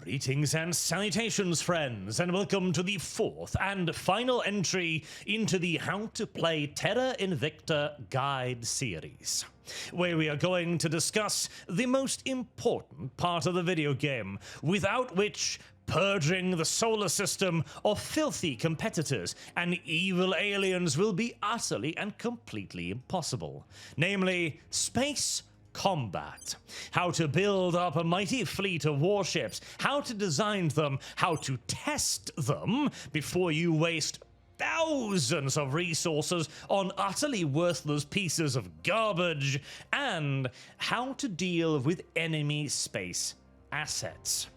Greetings and salutations, friends, and welcome to the fourth and final entry into the How to Play Terra Invicta Guide series, where we are going to discuss the most important part of the video game, without which purging the solar system of filthy competitors and evil aliens will be utterly and completely impossible, namely space combat. How to build up a mighty fleet of warships, how to design them, how to test them before you waste thousands of resources on utterly worthless pieces of garbage, and how to deal with enemy space assets.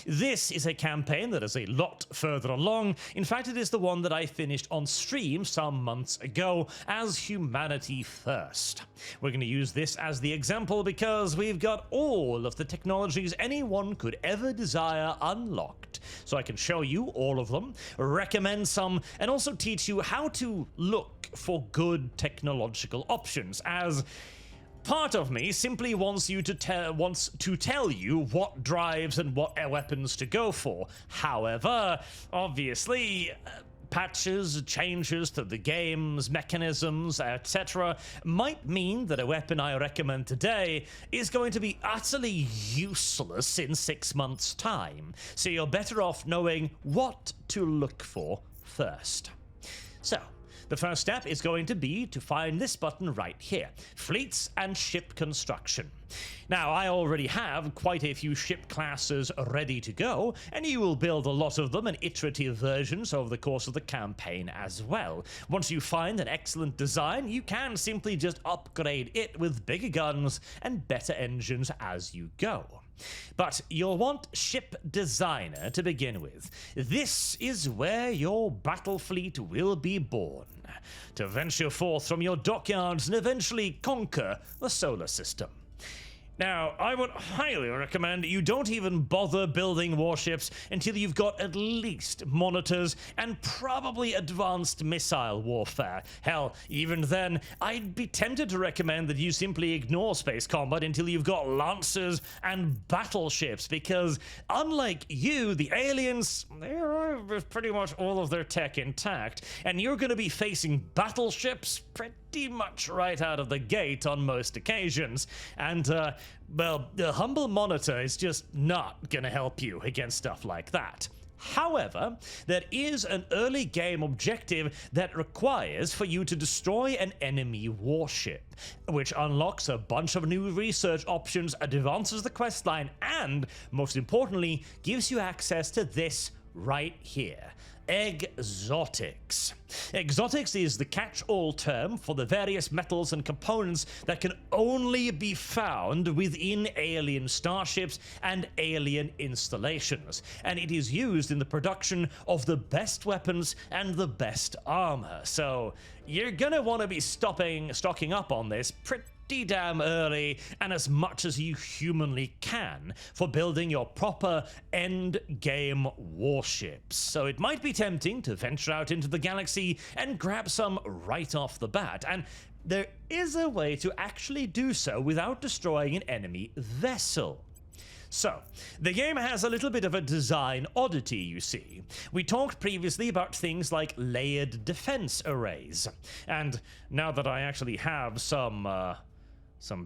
This is a campaign that is a lot further along. In fact, it is the one that I finished on stream some months ago as Humanity First. We're going to use this as the example because we've got all of the technologies anyone could ever desire unlocked. So I can show you all of them, recommend some, and also teach you how to look for good technological options, as part of me simply wants to tell you what drives and what weapons to go for. However, obviously, patches, changes to the game's mechanisms, etc., might mean that a weapon I recommend today is going to be utterly useless in 6 months' time. So you're better off knowing what to look for first. So the first step is going to be to find this button right here, Fleets and Ship Construction. Now, I already have quite a few ship classes ready to go, and you will build a lot of them in iterative versions over the course of the campaign as well. Once you find an excellent design, you can simply just upgrade it with bigger guns and better engines as you go. But you'll want Ship Designer to begin with. This is where your battle fleet will be born, to venture forth from your dockyards and eventually conquer the solar system. Now, I would highly recommend you don't even bother building warships until you've got at least monitors and probably advanced missile warfare. Hell, even then, I'd be tempted to recommend that you simply ignore space combat until you've got lancers and battleships, because unlike you, the aliens, they arrive with pretty much all of their tech intact, and you're going to be facing battleships pretty much right out of the gate on most occasions, and well, the humble monitor is just not gonna help you against stuff like that. However, there is an early game objective that requires for you to destroy an enemy warship, which unlocks a bunch of new research options, advances the questline, and, most importantly, gives you access to this right here: Exotics. Exotics is the catch-all term for the various metals and components that can only be found within alien starships and alien installations, and it is used in the production of the best weapons and the best armor. So you're gonna want to be stocking up on this pretty damn early and as much as you humanly can for building your proper end game warships. So it might be tempting to venture out into the galaxy and grab some right off the bat, and there is a way to actually do so without destroying an enemy vessel. So, the game has a little bit of a design oddity, you see. We talked previously about things like layered defense arrays, and now that I actually have some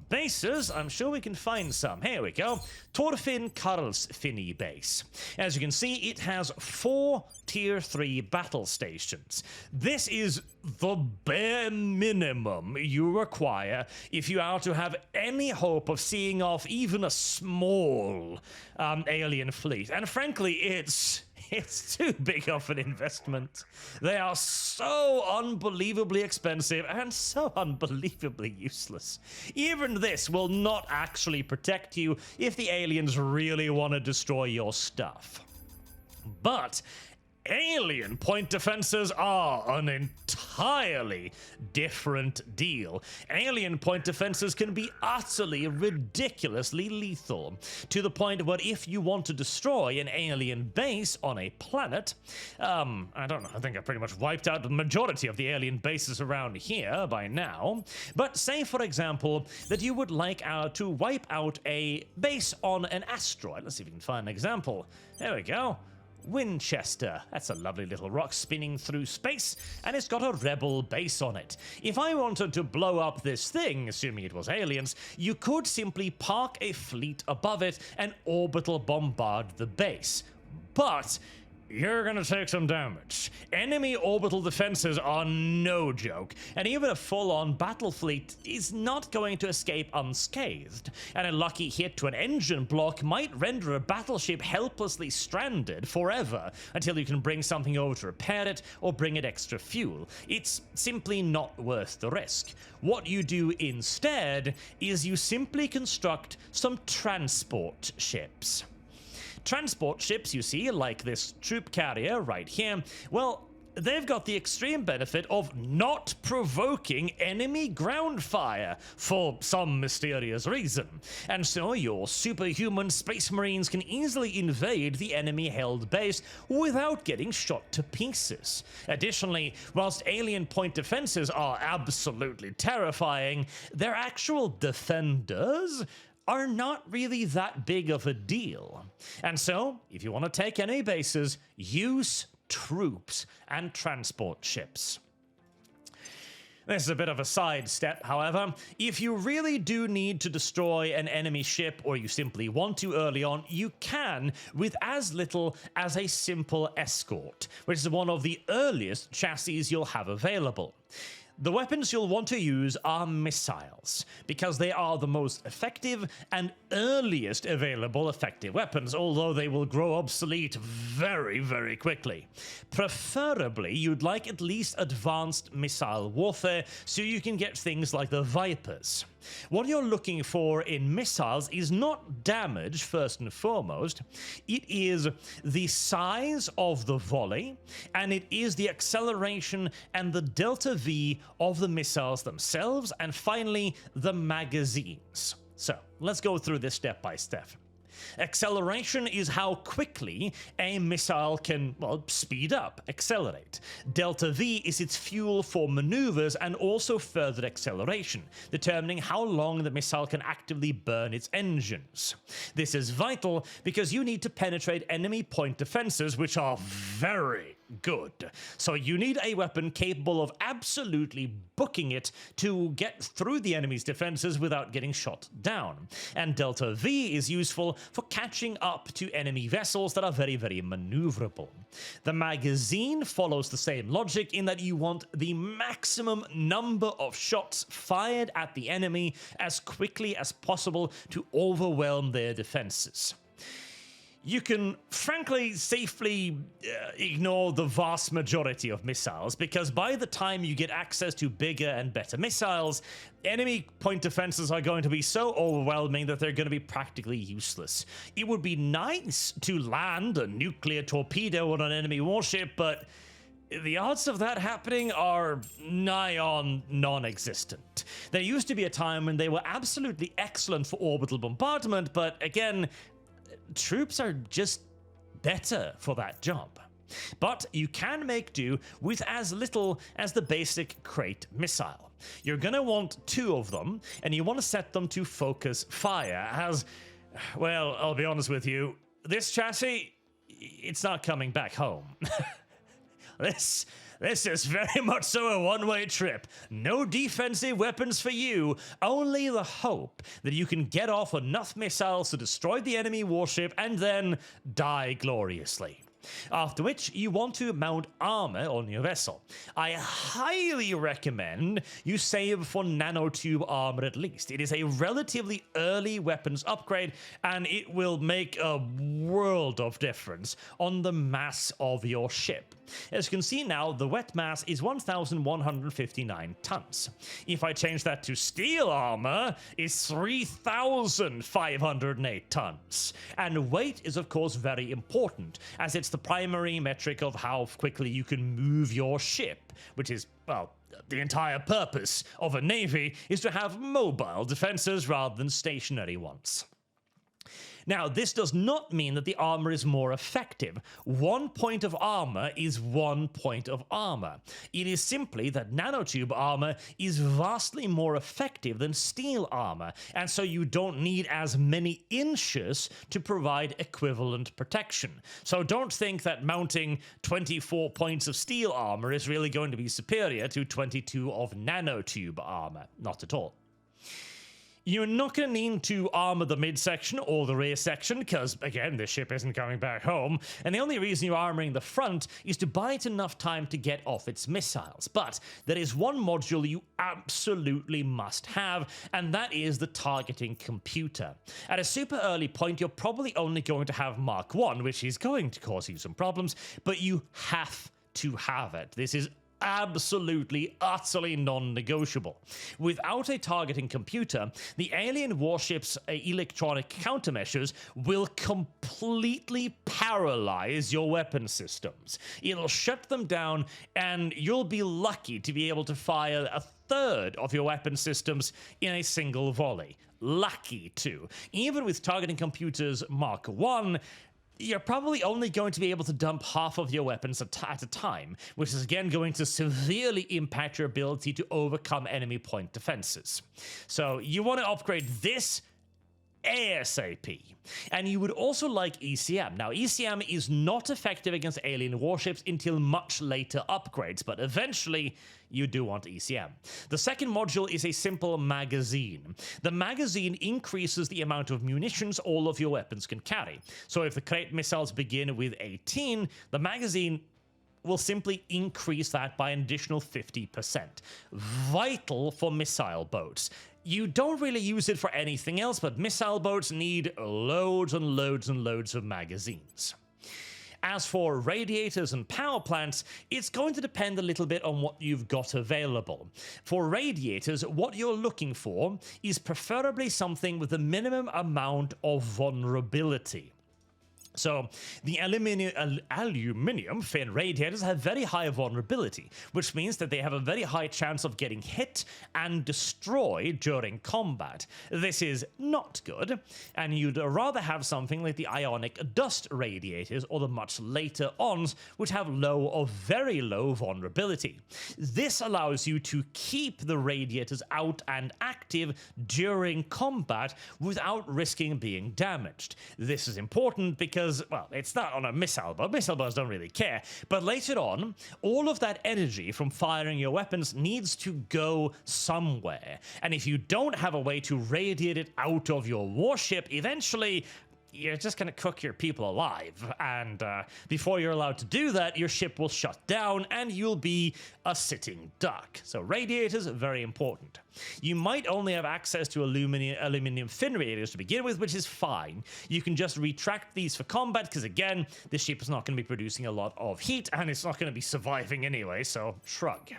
bases, I'm sure we can find some. Here we go. Torfin Karlsfinny base. As you can see, it has 4 Tier 3 battle stations. This is the bare minimum you require if you are to have any hope of seeing off even a small alien fleet. And frankly, it's too big of an investment. They are so unbelievably expensive and so unbelievably useless. Even this will not actually protect you if the aliens really want to destroy your stuff. But Alien point defenses are an entirely different deal. Alien point defenses can be utterly, ridiculously lethal, to the point where if you want to destroy an alien base on a planet, I don't know, I think I pretty much wiped out the majority of the alien bases around here by now, but say, for example, that you would like to wipe out a base on an asteroid. Let's see if we can find an example. There we go. Winchester. That's a lovely little rock spinning through space, and it's got a rebel base on it. If I wanted to blow up this thing, assuming it was aliens, you could simply park a fleet above it and orbital bombard the base. But you're gonna take some damage. Enemy orbital defenses are no joke, and even a full-on battle fleet is not going to escape unscathed, and a lucky hit to an engine block might render a battleship helplessly stranded forever until you can bring something over to repair it or bring it extra fuel. It's simply not worth the risk. What you do instead is you simply construct some transport ships. Transport ships, you see, like this troop carrier right here, well, they've got the extreme benefit of not provoking enemy ground fire for some mysterious reason. And so your superhuman space marines can easily invade the enemy-held base without getting shot to pieces. Additionally, whilst alien point defenses are absolutely terrifying, their actual defenders are not really that big of a deal. And so, if you want to take enemy bases, use troops and transport ships. This is a bit of a sidestep, however. If you really do need to destroy an enemy ship, or you simply want to early on, you can with as little as a simple escort, which is one of the earliest chassis you'll have available. The weapons you'll want to use are missiles, because they are the most effective and earliest available effective weapons, although they will grow obsolete very, very quickly. Preferably, you'd like at least advanced missile warfare, so you can get things like the Vipers. What you're looking for in missiles is not damage, first and foremost. It is the size of the volley, and it is the acceleration and the delta V of the missiles themselves, and finally, the magazines. So, let's go through this step by step. Acceleration is how quickly a missile can, well, speed up, accelerate. Delta V is its fuel for maneuvers and also further acceleration, determining how long the missile can actively burn its engines. This is vital because you need to penetrate enemy point defenses, which are very good. So you need a weapon capable of absolutely booking it to get through the enemy's defenses without getting shot down. And Delta V is useful for catching up to enemy vessels that are very, very maneuverable. The magazine follows the same logic in that you want the maximum number of shots fired at the enemy as quickly as possible to overwhelm their defenses. You can, frankly, safely ignore the vast majority of missiles, because by the time you get access to bigger and better missiles, enemy point defenses are going to be so overwhelming that they're going to be practically useless. It would be nice to land a nuclear torpedo on an enemy warship, but the odds of that happening are nigh on non-existent. There used to be a time when they were absolutely excellent for orbital bombardment, but again, troops are just better for that job. But you can make do with as little as the basic crate missile. You're going to want 2 of them, and you want to set them to focus fire, as, well, I'll be honest with you, this chassis, it's not coming back home. This is very much so a one-way trip. No defensive weapons for you, only the hope that you can get off enough missiles to destroy the enemy warship and then die gloriously. After which, you want to mount armor on your vessel. I highly recommend you save for nanotube armor at least. It is a relatively early weapons upgrade, and it will make a world of difference on the mass of your ship. As you can see now, the wet mass is 1,159 tons. If I change that to steel armor, it's 3,508 tons. And weight is of course very important, as it's the primary metric of how quickly you can move your ship, which is, well, the entire purpose of a navy is to have mobile defenses rather than stationary ones. Now, this does not mean that the armor is more effective. 1 point of armor is 1 point of armor. It is simply that nanotube armor is vastly more effective than steel armor, and so you don't need as many inches to provide equivalent protection. So don't think that mounting 24 points of steel armor is really going to be superior to 22 of nanotube armor. Not at all. You're not going to need to armor the midsection or the rear section because, again, this ship isn't coming back home, and the only reason you're armoring the front is to buy it enough time to get off its missiles. But there is one module you absolutely must have, and that is the targeting computer. At a super early point, you're probably only going to have Mark 1, which is going to cause you some problems, but you have to have it. This is absolutely, utterly non-negotiable. Without a targeting computer, the alien warship's electronic countermeasures will completely paralyze your weapon systems. It'll shut them down, and you'll be lucky to be able to fire a third of your weapon systems in a single volley. Lucky, too. Even with targeting computers Mark 1, you're probably only going to be able to dump half of your weapons at a time, which is again going to severely impact your ability to overcome enemy point defenses. So you want to upgrade this ASAP. And you would also like ECM. Now, ECM is not effective against alien warships until much later upgrades, but eventually you do want ECM. The second module is a simple magazine. The magazine increases the amount of munitions all of your weapons can carry. So if the crate missiles begin with 18, the magazine will simply increase that by an additional 50%. Vital for missile boats. You don't really use it for anything else, but missile boats need loads and loads and loads of magazines. As for radiators and power plants, it's going to depend a little bit on what you've got available. For radiators, what you're looking for is preferably something with a minimum amount of vulnerability. So, the aluminium fin radiators have very high vulnerability, which means that they have a very high chance of getting hit and destroyed during combat. This is not good, and you'd rather have something like the ionic dust radiators or the much later ons, which have low or very low vulnerability. This allows you to keep the radiators out and active during combat without risking being damaged. This is important because, well, it's not on a missile boat. Missile boats don't really care. But later on, all of that energy from firing your weapons needs to go somewhere. And if you don't have a way to radiate it out of your warship, eventually you're just going to cook your people alive. And before you're allowed to do that, your ship will shut down and you'll be a sitting duck. So radiators are very important. You might only have access to aluminum fin radiators to begin with, which is fine. You can just retract these for combat because, again, this ship is not going to be producing a lot of heat and it's not going to be surviving anyway, so shrug.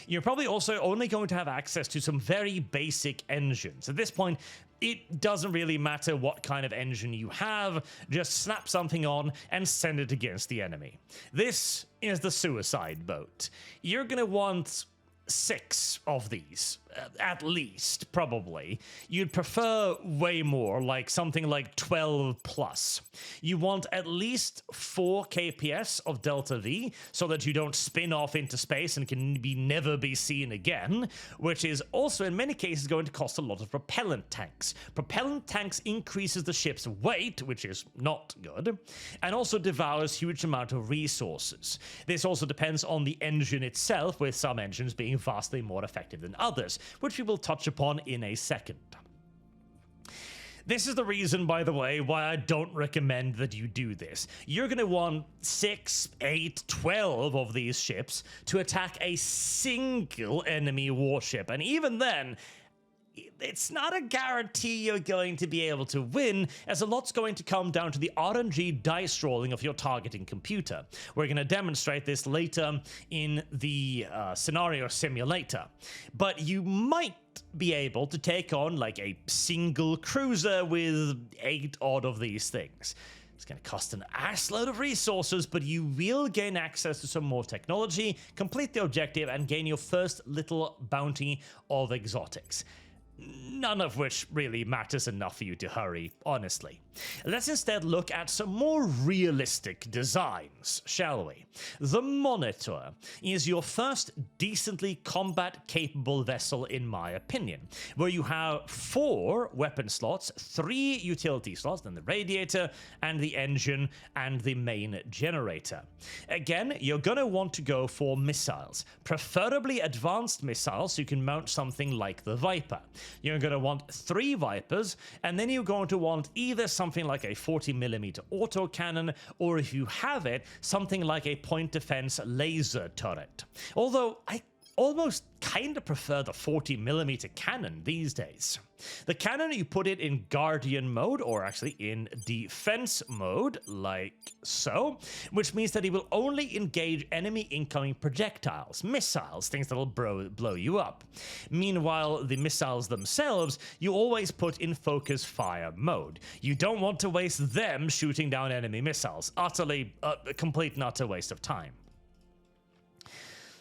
You're probably also only going to have access to some very basic engines. At this point, it doesn't really matter what kind of engine you have, just slap something on and send it against the enemy. This is the suicide boat. You're going to want 6 of these, at least, probably. You'd prefer way more, like something like 12 plus. You want at least 4 kps of Delta V so that you don't spin off into space and can never be seen again, which is also in many cases going to cost a lot of propellant tanks. Propellant tanks increases the ship's weight, which is not good, and also devours huge amount of resources. This also depends on the engine itself, with some engines being vastly more effective than others, which we will touch upon in a second. This is the reason, by the way, why I don't recommend that you do this. You're going to want 6, 8, 12 of these ships to attack a single enemy warship, and even then, it's not a guarantee you're going to be able to win, as a lot's going to come down to the RNG dice rolling of your targeting computer. We're going to demonstrate this later in the scenario simulator. But you might be able to take on like a single cruiser with 8 odd of these things. It's going to cost an assload of resources, but you will gain access to some more technology, complete the objective, and gain your first little bounty of exotics. None of which really matters enough for you to hurry, honestly. Let's instead look at some more realistic designs, shall we? The Monitor is your first decently combat-capable vessel, in my opinion, where you have 4 weapon slots, 3 utility slots, then the radiator, and the engine, and the main generator. Again, you're going to want to go for missiles, preferably advanced missiles, so you can mount something like the Viper. You're going to want 3 Vipers, and then you're going to want either something like a 40mm autocannon, or if you have it, something like a point defense laser turret. Although I almost kind of prefer the 40mm cannon these days. The cannon, you put it in Guardian mode, or actually in defense mode, like so, which means that it will only engage enemy incoming projectiles, missiles, things that'll blow you up. Meanwhile, the missiles themselves, you always put in focus fire mode. You don't want to waste them shooting down enemy missiles. Utterly, a complete and utter waste of time.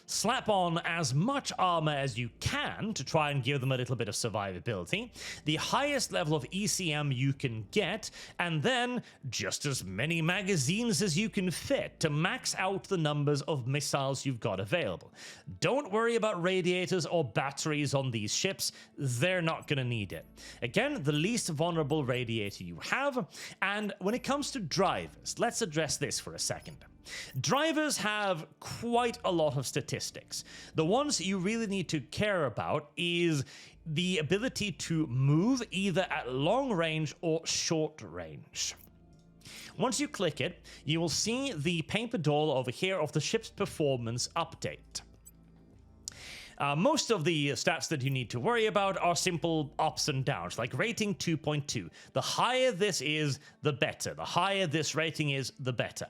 Slap on as much armor as you can to try and give them a little bit of survivability, the highest level of ECM you can get, and then just as many magazines as you can fit to max out the numbers of missiles you've got available. Don't worry about radiators or batteries on these ships, they're not going to need it. Again, the least vulnerable radiator you have, and when it comes to drivers, let's address this for a second. Drivers have quite a lot of statistics. The ones you really need to care about is the ability to move either at long range or short range. Once you click it, you will see the paper doll over here of the ship's performance update. Most of the stats that you need to worry about are simple ups and downs, like rating 2.2. The higher this is, the better. The higher this rating is, the better.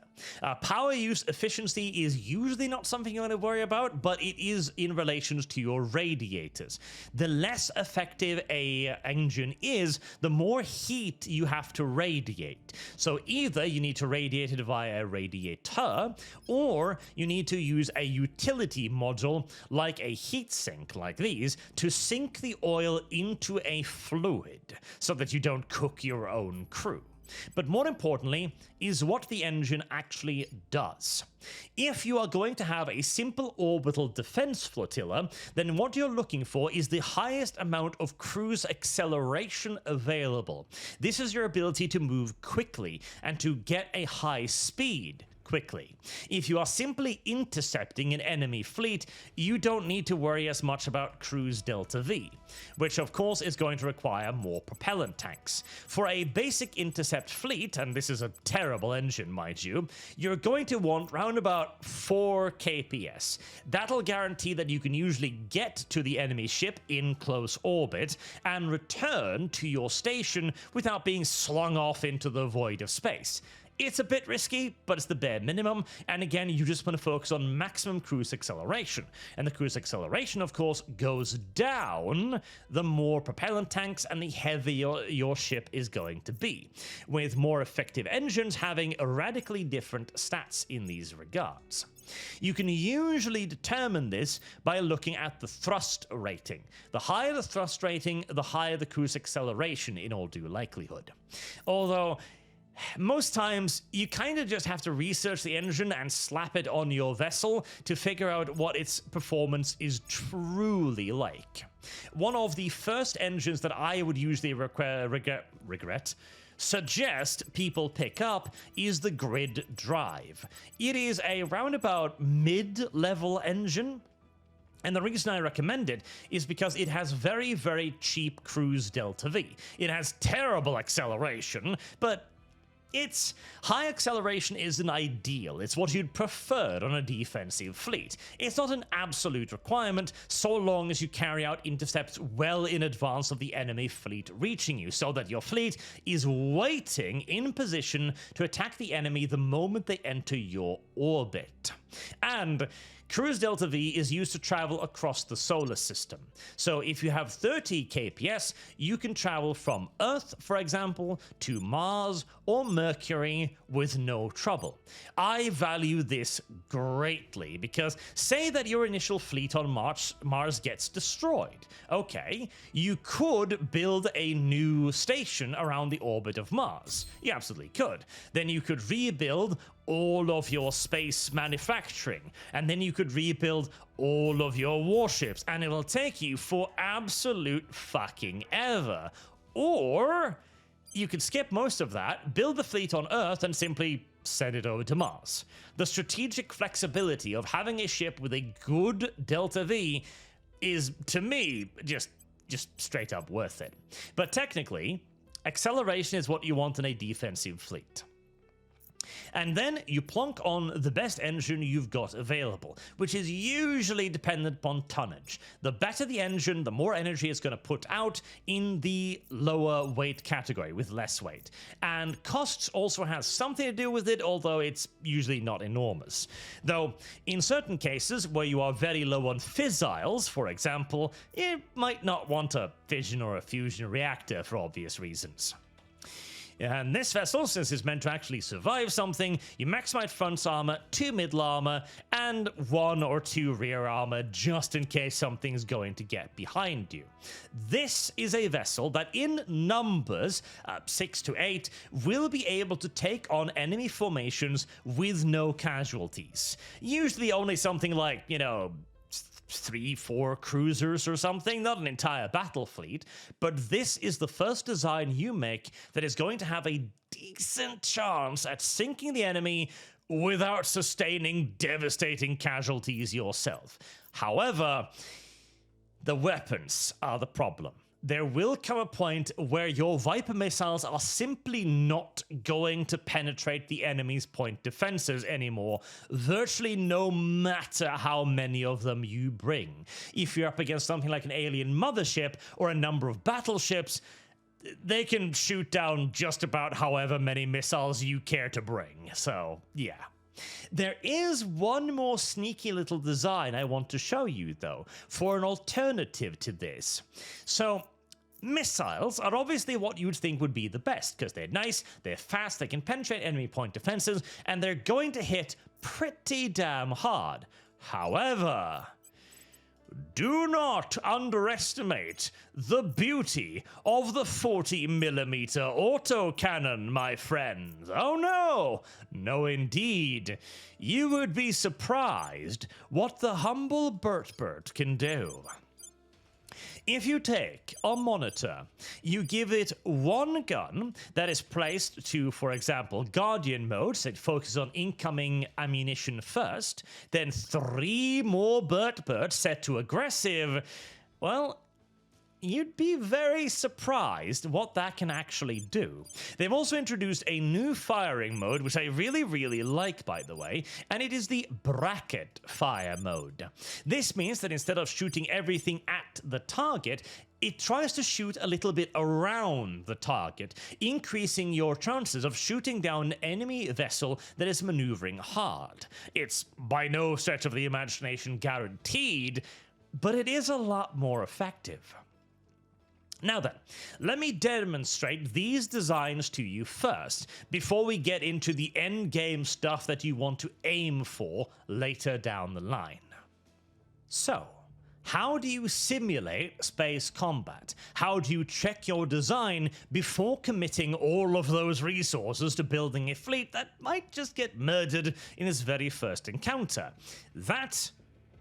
Power use efficiency is usually not something you want to worry about, but it is in relation to your radiators. The less effective a engine is, the more heat you have to radiate. So either you need to radiate it via a radiator, or you need to use a utility module like a heat sink like these to sink the oil into a fluid so that you don't cook your own crew. But more importantly is what the engine actually does. If you are going to have a simple orbital defense flotilla, then what you're looking for is the highest amount of cruise acceleration available. This is your ability to move quickly and to get a high speed quickly. If you are simply intercepting an enemy fleet, you don't need to worry as much about cruise delta V, which of course is going to require more propellant tanks. For a basic intercept fleet, and this is a terrible engine mind you, you're going to want round about 4 kps. That'll guarantee that you can usually get to the enemy ship in close orbit and return to your station without being slung off into the void of space. It's a bit risky, but it's the bare minimum, and again, you just want to focus on maximum cruise acceleration. And the cruise acceleration, of course, goes down the more propellant tanks and the heavier your ship is going to be, with more effective engines having radically different stats in these regards. You can usually determine this by looking at the thrust rating. The higher the thrust rating, the higher the cruise acceleration in all due likelihood. Although, most times, you kind of just have to research the engine and slap it on your vessel to figure out what its performance is truly like. One of the first engines that I would usually suggest people pick up is the Grid Drive. It is a roundabout mid-level engine. And the reason I recommend it is because it has very, very cheap cruise delta V. It has terrible acceleration, but its high acceleration isn't ideal. It's what you'd prefer on a defensive fleet. It's not an absolute requirement so long as you carry out intercepts well in advance of the enemy fleet reaching you, so that your fleet is waiting in position to attack the enemy the moment they enter your orbit. And Cruise Delta V is used to travel across the solar system. So if you have 30 kps, you can travel from Earth, for example, to Mars or Mercury with no trouble. I value this greatly because say that your initial fleet on Mars gets destroyed. Okay, you could build a new station around the orbit of Mars. You absolutely could. Then you could rebuild all of your space manufacturing, and then you could rebuild all of your warships, and it'll take you for absolute fucking ever. Or you could skip most of that, build the fleet on Earth, and simply send it over to Mars. The strategic flexibility of having a ship with a good Delta V is, to me, just straight up worth it. But technically, acceleration is what you want in a defensive fleet. And then you plonk on the best engine you've got available, which is usually dependent upon tonnage. The better the engine, the more energy it's going to put out in the lower weight category with less weight. And costs also has something to do with it, although it's usually not enormous. Though in certain cases where you are very low on fissiles, for example, you might not want a fission or a fusion reactor for obvious reasons. And this vessel, since it's meant to actually survive something, you maximize front armor, 2 middle armor, and 1 or 2 rear armor just in case something's going to get behind you. This is a vessel that in numbers, 6 to 8, will be able to take on enemy formations with no casualties. Usually only something like, 3-4 cruisers or something, not an entire battle fleet, but this is the first design you make that is going to have a decent chance at sinking the enemy without sustaining devastating casualties yourself. However, the weapons are the problem. There will come a point where your Viper missiles are simply not going to penetrate the enemy's point defenses anymore, virtually no matter how many of them you bring. If you're up against something like an alien mothership or a number of battleships, they can shoot down just about however many missiles you care to bring. So, yeah. There is one more sneaky little design I want to show you, though, for an alternative to this. So, missiles are obviously what you'd think would be the best, because they're nice, they're fast, they can penetrate enemy point defenses, and they're going to hit pretty damn hard. However, do not underestimate the beauty of the 40mm autocannon, my friends. Oh no! No indeed. You would be surprised what the humble Bert can do. If you take a monitor, you give it one gun that is placed to, for example, Guardian mode, so it focuses on incoming ammunition first, then 3 more Bert set to aggressive, well, you'd be very surprised what that can actually do. They've also introduced a new firing mode, which I really like, by the way, and it is the bracket fire mode. This means that instead of shooting everything at the target, it tries to shoot a little bit around the target, increasing your chances of shooting down an enemy vessel that is maneuvering hard. It's by no stretch of the imagination guaranteed, but it is a lot more effective. Now then, let me demonstrate these designs to you first, before we get into the endgame stuff that you want to aim for later down the line. So, how do you simulate space combat? How do you check your design before committing all of those resources to building a fleet that might just get murdered in its very first encounter? That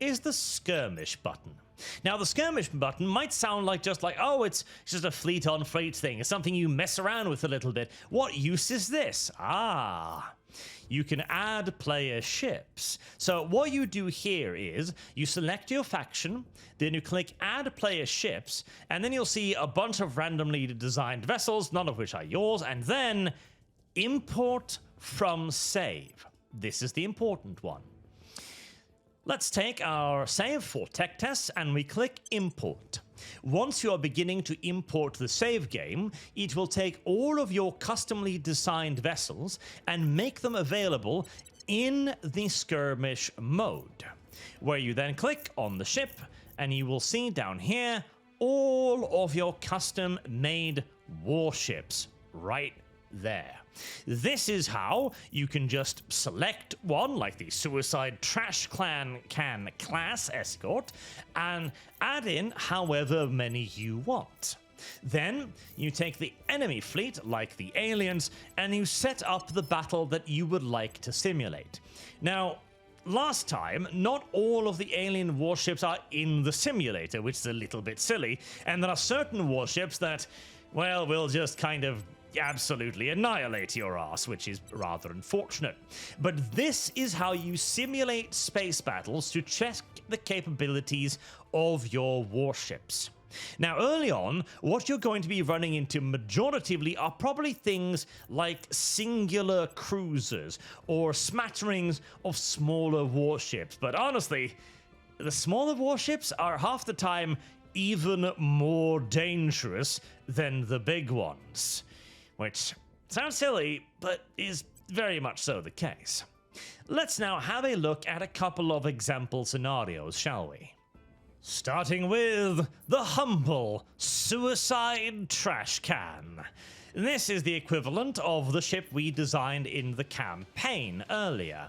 is the skirmish button. Now, the skirmish button might sound like oh, it's just a fleet on fleet thing. It's something you mess around with a little bit. What use is this? You can add player ships. So what you do here is you select your faction, then you click add player ships, and then you'll see a bunch of randomly designed vessels, none of which are yours, and then import from save. This is the important one. Let's take our save for tech tests and we click import. Once you are beginning to import the save game, it will take all of your customly designed vessels and make them available in the skirmish mode, where you then click on the ship and you will see down here all of your custom made warships right there. This is how you can just select one, like the Suicide Trash Can class escort, and add in however many you want. Then you take the enemy fleet, like the aliens, and you set up the battle that you would like to simulate. Now, last time, not all of the alien warships are in the simulator, which is a little bit silly, and there are certain warships that, well, will just kind of absolutely annihilate your ass, which is rather unfortunate. But this is how you simulate space battles to check the capabilities of your warships. Now, early on, what you're going to be running into majoritively are probably things like singular cruisers or smatterings of smaller warships. But honestly, the smaller warships are half the time even more dangerous than the big ones, which sounds silly, but is very much so the case. Let's now have a look at a couple of example scenarios, shall we? Starting with the humble Suicide Trash Can. This is the equivalent of the ship we designed in the campaign earlier.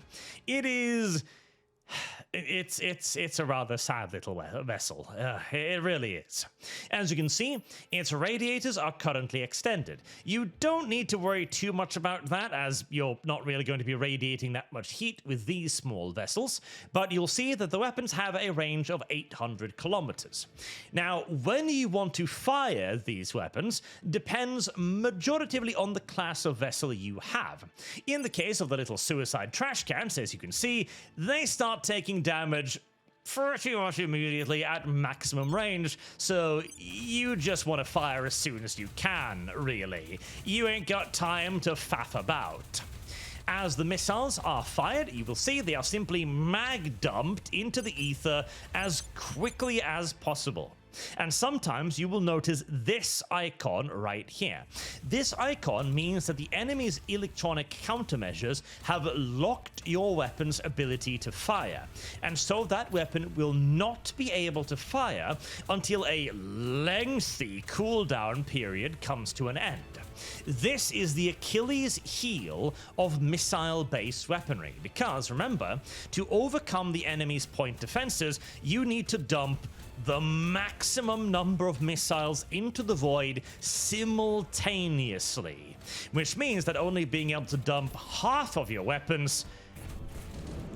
It's a rather sad little vessel. It really is. As you can see, its radiators are currently extended. You don't need to worry too much about that, as you're not really going to be radiating that much heat with these small vessels, but you'll see that the weapons have a range of 800 kilometers. Now, when you want to fire these weapons depends majoritively on the class of vessel you have. In the case of the little Suicide Trash Cans, as you can see, they start taking damage pretty much immediately at maximum range, so you just want to fire as soon as you can, really. You ain't got time to faff about. As the missiles are fired, you will see they are simply mag dumped into the ether as quickly as possible. And sometimes you will notice this icon right here. This icon means that the enemy's electronic countermeasures have locked your weapon's ability to fire, and so that weapon will not be able to fire until a lengthy cooldown period comes to an end. This is the Achilles heel of missile-based weaponry, because remember, to overcome the enemy's point defenses, you need to dump the maximum number of missiles into the void simultaneously, which means that only being able to dump half of your weapons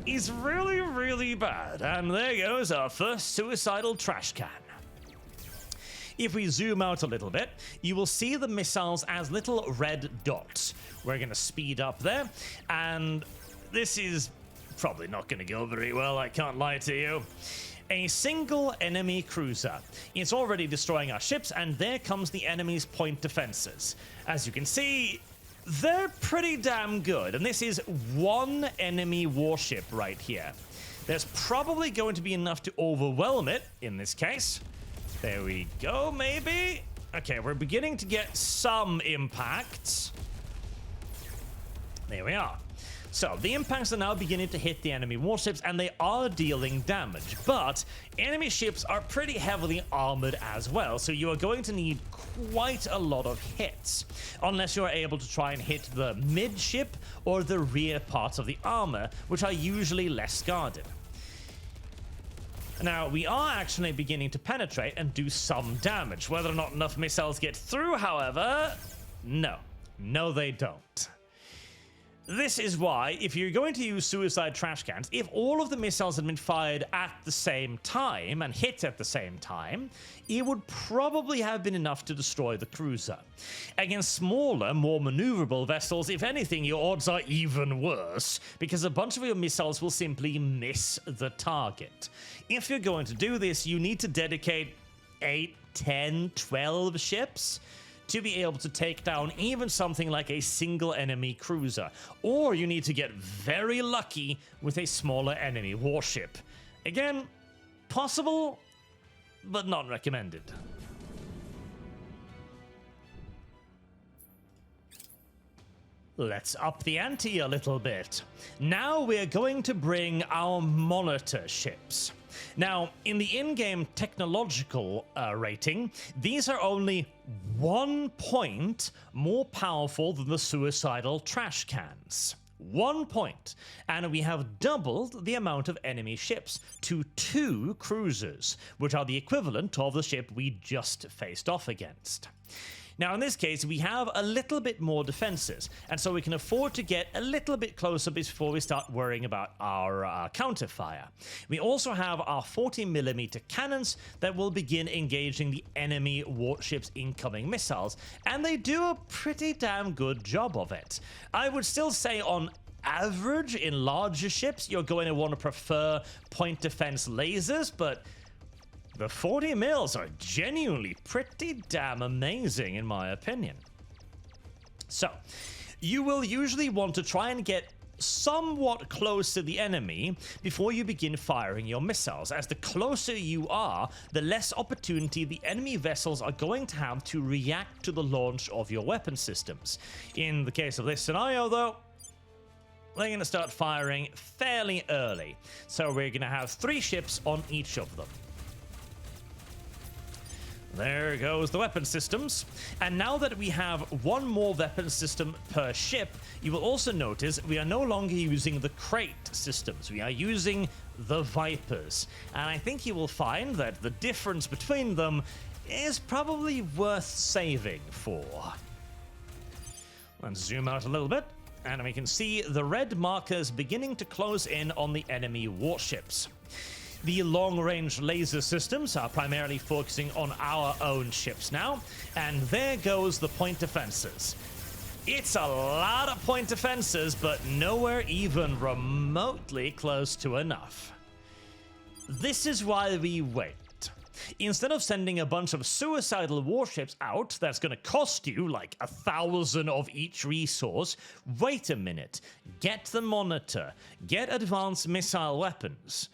is really, really bad. And there goes our first suicidal trash can. If we zoom out a little bit, you will see the missiles as little red dots. We're going to speed up there, and this is probably not going to go very well, I can't lie to you. A single enemy cruiser. It's already destroying our ships, and there comes the enemy's point defenses. As you can see, they're pretty damn good, and this is one enemy warship right here. There's probably going to be enough to overwhelm it in this case. There we go, maybe? Okay, we're beginning to get some impacts. There we are. So, the impacts are now beginning to hit the enemy warships, and they are dealing damage. But enemy ships are pretty heavily armored as well, so you are going to need quite a lot of hits, unless you are able to try and hit the midship or the rear parts of the armor, which are usually less guarded. Now, we are actually beginning to penetrate and do some damage. Whether or not enough missiles get through, however, no. No, they don't. This is why, if you're going to use suicide trash cans, if all of the missiles had been fired at the same time and hit at the same time, it would probably have been enough to destroy the cruiser. Against smaller, more maneuverable vessels, if anything, your odds are even worse, because a bunch of your missiles will simply miss the target. If you're going to do this, you need to dedicate 8, 10, 12 ships to be able to take down even something like a single enemy cruiser. Or you need to get very lucky with a smaller enemy warship. Again, possible, but not recommended. let's up the ante a little bit. Now we're going to bring our monitor ships. Now, in the in-game technological rating, these are only 1 point more powerful than the suicidal trash cans. 1 point. And we have doubled the amount of enemy ships to 2 cruisers, which are the equivalent of the ship we just faced off against. Now, in this case, we have a little bit more defenses, and so we can afford to get a little bit closer before we start worrying about our counterfire. We also have our 40mm cannons that will begin engaging the enemy warships' incoming missiles, and they do a pretty damn good job of it. I would still say on average, in larger ships, you're going to want to prefer point defense lasers, but the 40 mils are genuinely pretty damn amazing in my opinion. So, you will usually want to try and get somewhat close to the enemy before you begin firing your missiles, as the closer you are, the less opportunity the enemy vessels are going to have to react to the launch of your weapon systems. In the case of this scenario though, they're going to start firing fairly early, so we're going to have 3 ships on each of them. There goes the weapon systems. And now that we have 1 more weapon system per ship, you will also notice we are no longer using the crate systems. We are using the Vipers. And I think you will find that the difference between them is probably worth saving for. Let's zoom out a little bit, and we can see the red markers beginning to close in on the enemy warships. The long-range laser systems are primarily focusing on our own ships now, and there goes the point defenses. It's a lot of point defenses, but nowhere even remotely close to enough. This is why we wait. Instead of sending a bunch of suicidal warships out that's going to cost you like 1,000 of each resource, wait a minute, get the monitor, get advanced missile weapons.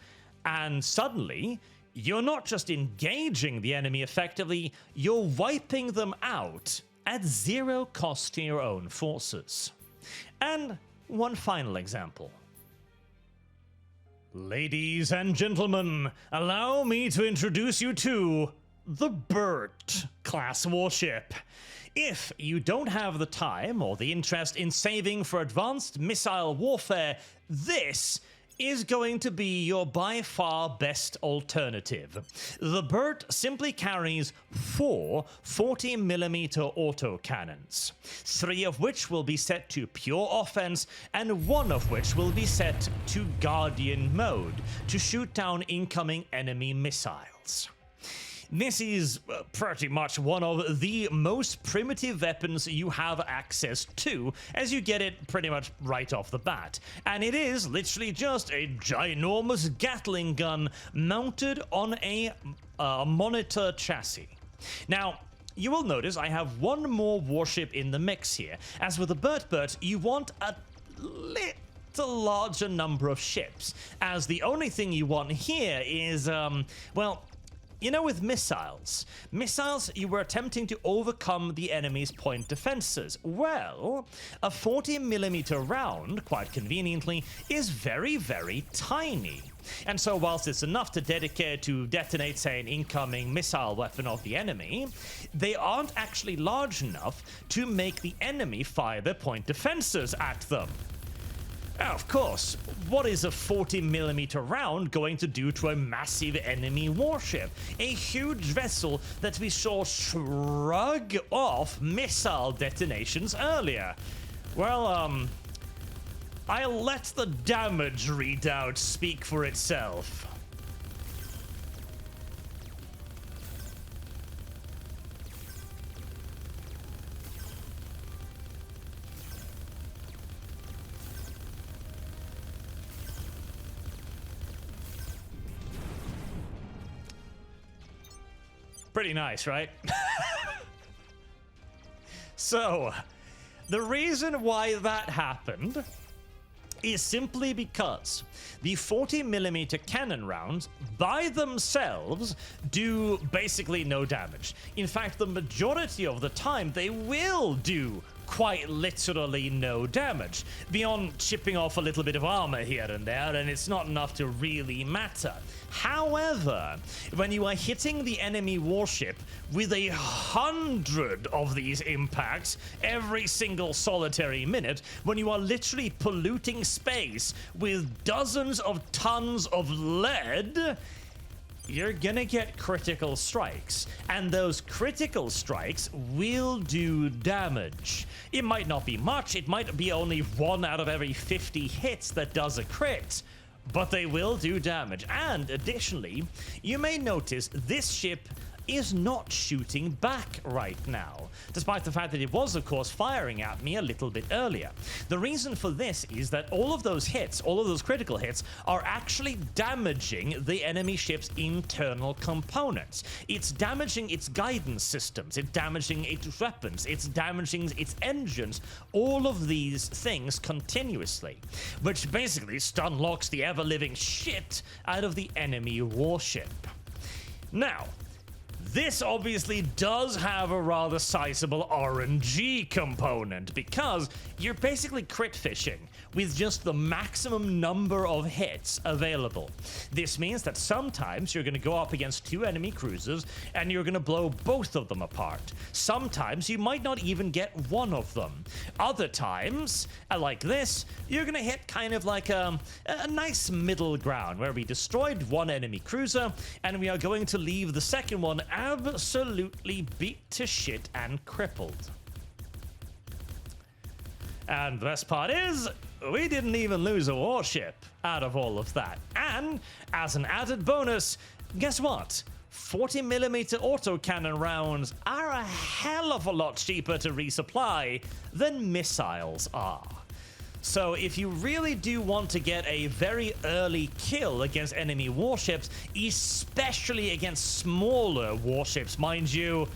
And suddenly, you're not just engaging the enemy effectively, you're wiping them out at 0 cost to your own forces. And one final example. Ladies and gentlemen, allow me to introduce you to the Burt class warship. If you don't have the time or the interest in saving for advanced missile warfare, this is going to be your by far best alternative. The Burt simply carries 4 40mm autocannons, 3 of which will be set to pure offense, and 1 of which will be set to Guardian mode to shoot down incoming enemy missiles. This is pretty much one of the most primitive weapons you have access to, as you get it pretty much right off the bat. And it is literally just a ginormous Gatling gun mounted on a monitor chassis. Now, you will notice I have 1 more warship in the mix here. As with the Burt, you want a little larger number of ships, as the only thing you want here is, well, you know, with missiles, you were attempting to overcome the enemy's point defenses. Well, a 40mm round, quite conveniently, is very, very tiny. And so whilst it's enough to detonate, say, an incoming missile weapon of the enemy, they aren't actually large enough to make the enemy fire their point defenses at them. Now, of course, what is a 40mm round going to do to a massive enemy warship? A huge vessel that we saw shrug off missile detonations earlier. Well, I'll let the damage readout speak for itself. Pretty nice, right? So, the reason why that happened is simply because the 40mm cannon rounds by themselves do basically no damage. In fact, the majority of the time they will do quite literally no damage, beyond chipping off a little bit of armor here and there, and it's not enough to really matter. However, when you are hitting the enemy warship with 100 of these impacts every single solitary minute, when you are literally polluting space with dozens of tons of lead, you're gonna get critical strikes, and those critical strikes will do damage. It might not be much, it might be only 1 out of every 50 hits that does a crit, but they will do damage. And additionally, you may notice this ship is not shooting back right now, despite the fact that it was, of course, firing at me a little bit earlier. The reason for this is that all of those hits, all of those critical hits, are actually damaging the enemy ship's internal components. It's damaging its guidance systems, it's damaging its weapons, it's damaging its engines, all of these things continuously, which basically stun locks the ever-living shit out of the enemy warship. Now, this obviously does have a rather sizable RNG component, because you're basically crit fishing with just the maximum number of hits available. This means that sometimes you're going to go up against 2 enemy cruisers and you're going to blow both of them apart. Sometimes you might not even get one of them. Other times, like this, you're going to hit kind of like a nice middle ground where we destroyed 1 enemy cruiser and we are going to leave the second one absolutely beat to shit and crippled. And the best part is, we didn't even lose a warship out of all of that. And as an added bonus, guess what? 40mm autocannon rounds are a hell of a lot cheaper to resupply than missiles are. So if you really do want to get a very early kill against enemy warships, especially against smaller warships, mind you,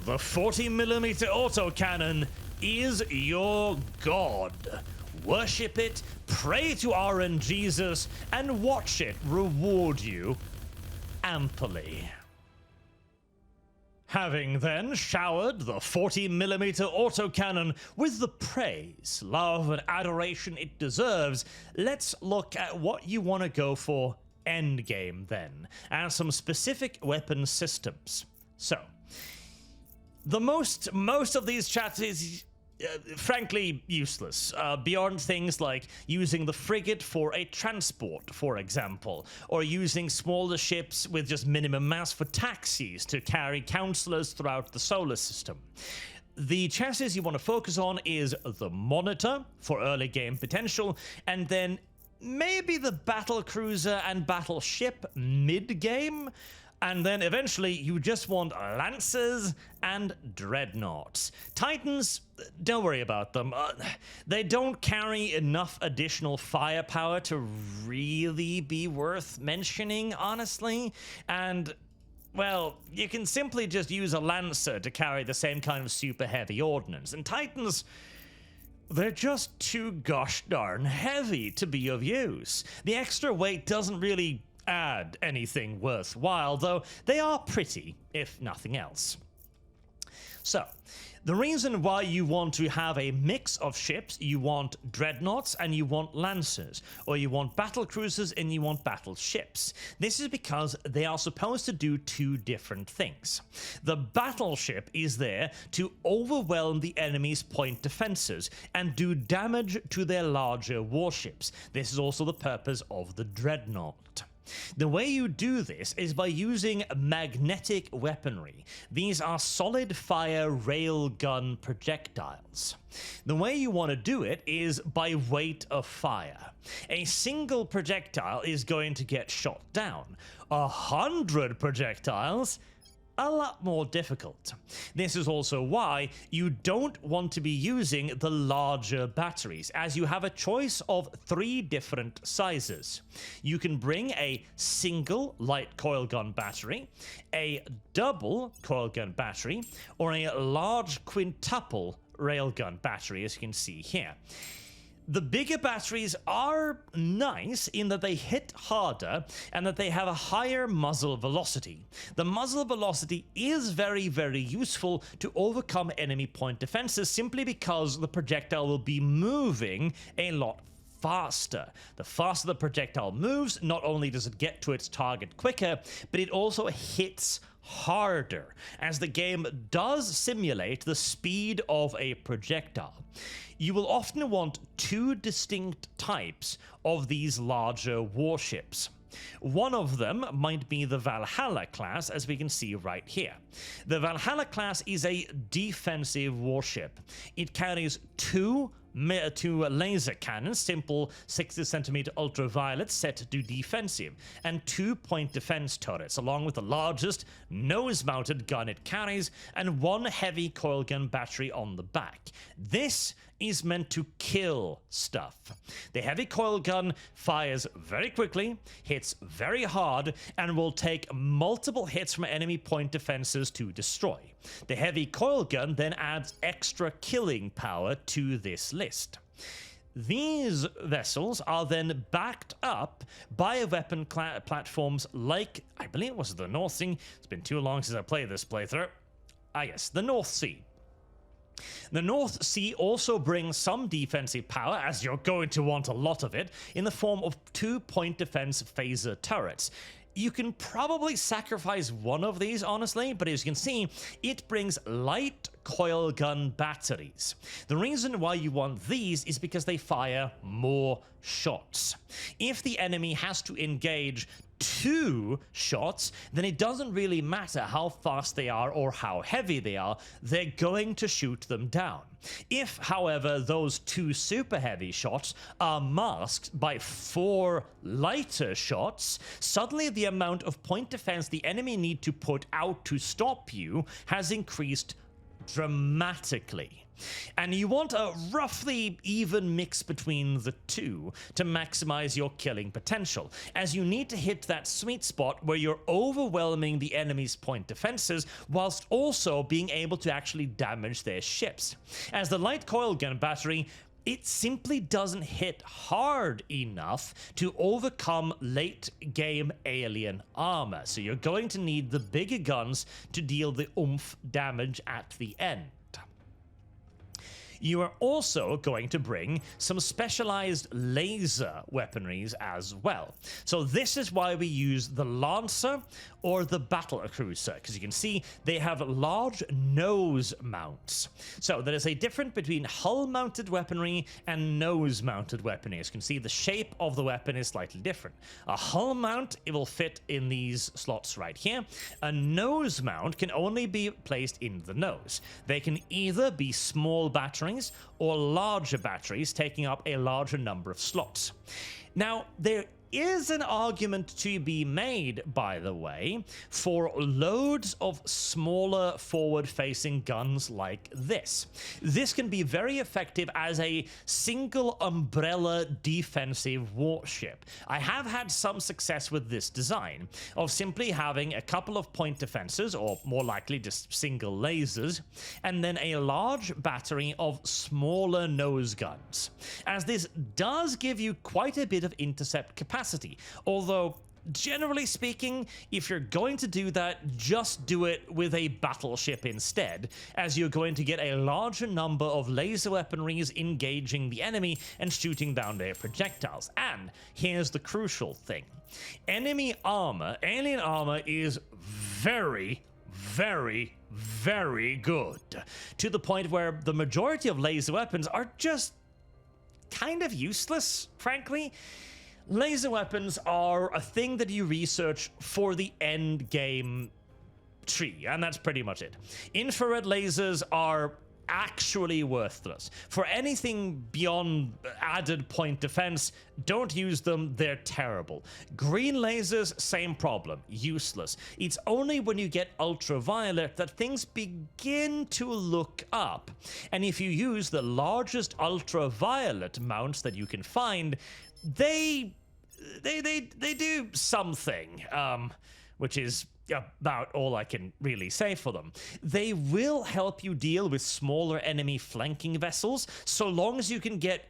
the 40mm autocannon is your god. Worship it, pray to RNGesus, and watch it reward you amply. Having then showered the 40mm autocannon with the praise, love, and adoration it deserves, let's look at what you want to go for endgame then, and some specific weapon systems. So, most of these chats is frankly useless, beyond things like using the frigate for a transport, for example, or using smaller ships with just minimum mass for taxis to carry counselors throughout the solar system. The chassis you want to focus on is the Monitor for early game potential, and then maybe the battle cruiser and battleship mid-game. And then eventually you just want Lancers and Dreadnoughts. Titans, don't worry about them. They don't carry enough additional firepower to really be worth mentioning, honestly. And, well, you can simply just use a Lancer to carry the same kind of super heavy ordnance. And Titans, they're just too gosh darn heavy to be of use. The extra weight doesn't really add anything worthwhile, though they are pretty, if nothing else. So, the reason why you want to have a mix of ships, you want Dreadnoughts and you want Lancers, or you want battle cruisers and you want battleships. This is because they are supposed to do 2 different things. The battleship is there to overwhelm the enemy's point defenses and do damage to their larger warships. This is also the purpose of the Dreadnought. The way you do this is by using magnetic weaponry. These are solid fire railgun projectiles. The way you want to do it is by weight of fire. A single projectile is going to get shot down. 100 projectiles, a lot more difficult. This is also why you don't want to be using the larger batteries, as you have a choice of 3 different sizes. You can bring a single light coilgun battery, a double coilgun battery, or a large quintuple railgun battery, as you can see here. The bigger batteries are nice in that they hit harder and that they have a higher muzzle velocity. The muzzle velocity is very, very useful to overcome enemy point defenses simply because the projectile will be moving a lot faster. The faster the projectile moves, not only does it get to its target quicker, but it also hits harder, as the game does simulate the speed of a projectile. You will often want two distinct types of these larger warships. One of them might be the Valhalla class, as we can see right here. The Valhalla class is a defensive warship. It carries two laser cannons, simple 60cm ultraviolet set to do defensive, and 2 point defense turrets, along with the largest nose-mounted gun it carries, and one heavy coil gun battery on the back. This is meant to kill stuff. The heavy coil gun fires very quickly, hits very hard, and will take multiple hits from enemy point defenses to destroy. The heavy coil gun then adds extra killing power to this list. These vessels are then backed up by weapon platforms like, I believe it was the North Sea. It's been too long since I played this playthrough. Ah yes, the North Sea. The North Sea also brings some defensive power, as you're going to want a lot of it, in the form of 2 point defense phaser turrets. You can probably sacrifice one of these, honestly, but as you can see, it brings light coil gun batteries. The reason why you want these is because they fire more shots. If the enemy has to engage 2 shots, then it doesn't really matter how fast they are or how heavy they are, they're going to shoot them down. If, however, those 2 super heavy shots are masked by 4 lighter shots, suddenly the amount of point defense the enemy need to put out to stop you has increased dramatically. And you want a roughly even mix between the two to maximize your killing potential, as you need to hit that sweet spot where you're overwhelming the enemy's point defenses whilst also being able to actually damage their ships. As the light coil gun battery, it simply doesn't hit hard enough to overcome late game alien armor, so you're going to need the bigger guns to deal the oomph damage at the end. You are also going to bring some specialized laser weaponries as well. So this is why we use the Lancer or the Battle Cruiser, because you can see they have large nose mounts. So there is a difference between hull-mounted weaponry and nose-mounted weaponry. As you can see, the shape of the weapon is slightly different. A hull mount, it will fit in these slots right here. A nose mount can only be placed in the nose. They can either be small batteries or larger batteries, taking up a larger number of slots. Now, there is an argument to be made, by the way, for loads of smaller forward-facing guns like this. This can be very effective as a single umbrella defensive warship. I have had some success with this design of simply having a couple of point defenses, or more likely just single lasers, and then a large battery of smaller nose guns, as this does give you quite a bit of intercept capacity. Although, generally speaking, if you're going to do that, just do it with a battleship instead, as you're going to get a larger number of laser weaponries engaging the enemy and shooting down their projectiles. And here's the crucial thing. Enemy armor, alien armor, is very, very, very good, to the point where the majority of laser weapons are just kind of useless, frankly. Laser weapons are a thing that you research for the end game tree, and that's pretty much it. Infrared lasers are actually worthless. For anything beyond added point defense, don't use them, they're terrible. Green lasers, same problem, useless. It's only when you get ultraviolet that things begin to look up. And if you use the largest ultraviolet mounts that you can find, they do something, which is about all I can really say for them. They will help you deal with smaller enemy flanking vessels, so long as you can get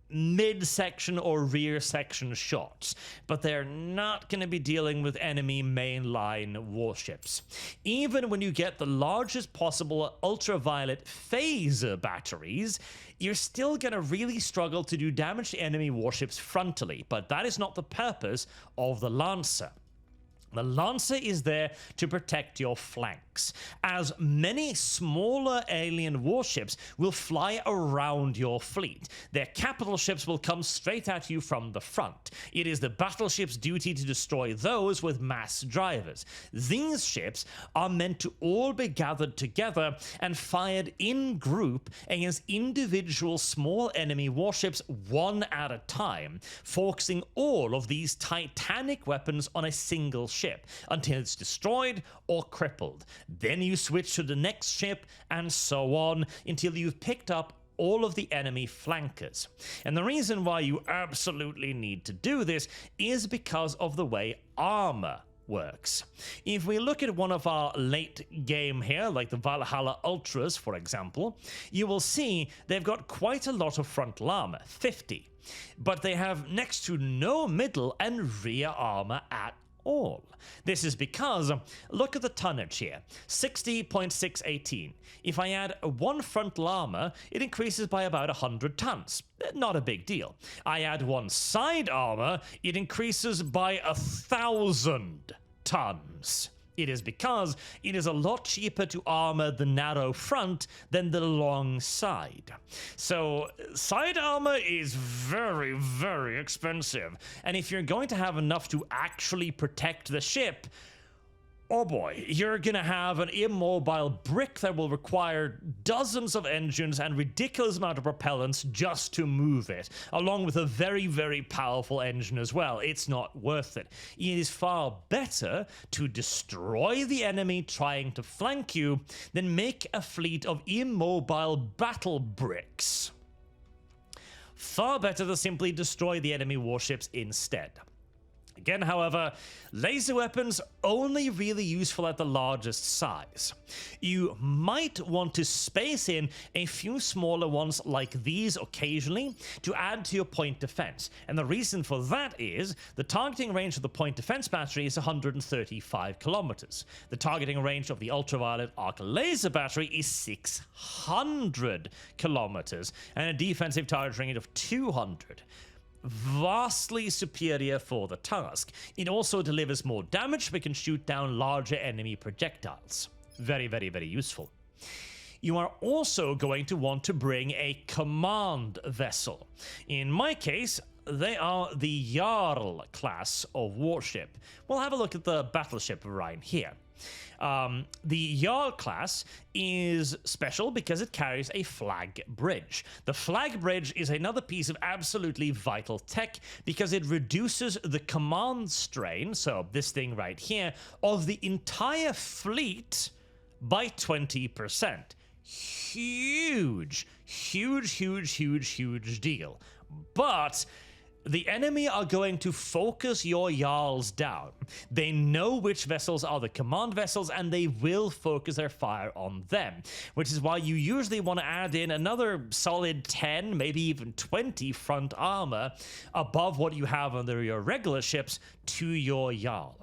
midsection or rear section shots, but they're not going to be dealing with enemy mainline warships. Even when you get the largest possible ultraviolet phaser batteries, you're still going to really struggle to do damage to enemy warships frontally, but that is not the purpose of the Lancer. The Lancer is there to protect your flanks, as many smaller alien warships will fly around your fleet. Their capital ships will come straight at you from the front. It is the battleship's duty to destroy those with mass drivers. These ships are meant to all be gathered together and fired in group against individual small enemy warships one at a time, focusing all of these titanic weapons on a single ship until it's destroyed or crippled. Then you switch to the next ship and so on until you've picked up all of the enemy flankers. And the reason why you absolutely need to do this is because of the way armor works. If we look at one of our late game here, like the Valhalla Ultras, for example, you will see they've got quite a lot of frontal armor, 50, but they have next to no middle and rear armor at all. This is because, look at the tonnage here, 60.618. If I add one frontal armor, it increases by about 100 tons. Not a big deal. I add one side armor, it increases by 1,000 tons. It is because it is a lot cheaper to armor the narrow front than the long side. So side armor is very, very expensive. And if you're going to have enough to actually protect the ship, oh boy, you're gonna have an immobile brick that will require dozens of engines and ridiculous amount of propellants just to move it, along with a very, very powerful engine as well. It's not worth it. It is far better to destroy the enemy trying to flank you than make a fleet of immobile battle bricks. Far better to simply destroy the enemy warships instead. Again, however, laser weapons only really useful at the largest size. You might want to space in a few smaller ones like these occasionally to add to your point defense. And the reason for that is the targeting range of the point defense battery is 135 kilometers. The targeting range of the ultraviolet arc laser battery is 600 kilometers and a defensive target range of 200. Vastly superior for the task. It also delivers more damage, but can shoot down larger enemy projectiles. Very, very, very useful. You are also going to want to bring a command vessel. In my case, they are the Jarl class of warship. We'll have a look at the battleship right here. The Jarl class is special because it carries a flag bridge. The flag bridge is another piece of absolutely vital tech because it reduces the command strain, so this thing right here, of the entire fleet by 20%. Huge, huge, huge, huge, huge deal. But the enemy are going to focus your Jarls down. They know which vessels are the command vessels, and they will focus their fire on them, which is why you usually want to add in another solid 10, maybe even 20 front armor above what you have under your regular ships to your Jarl.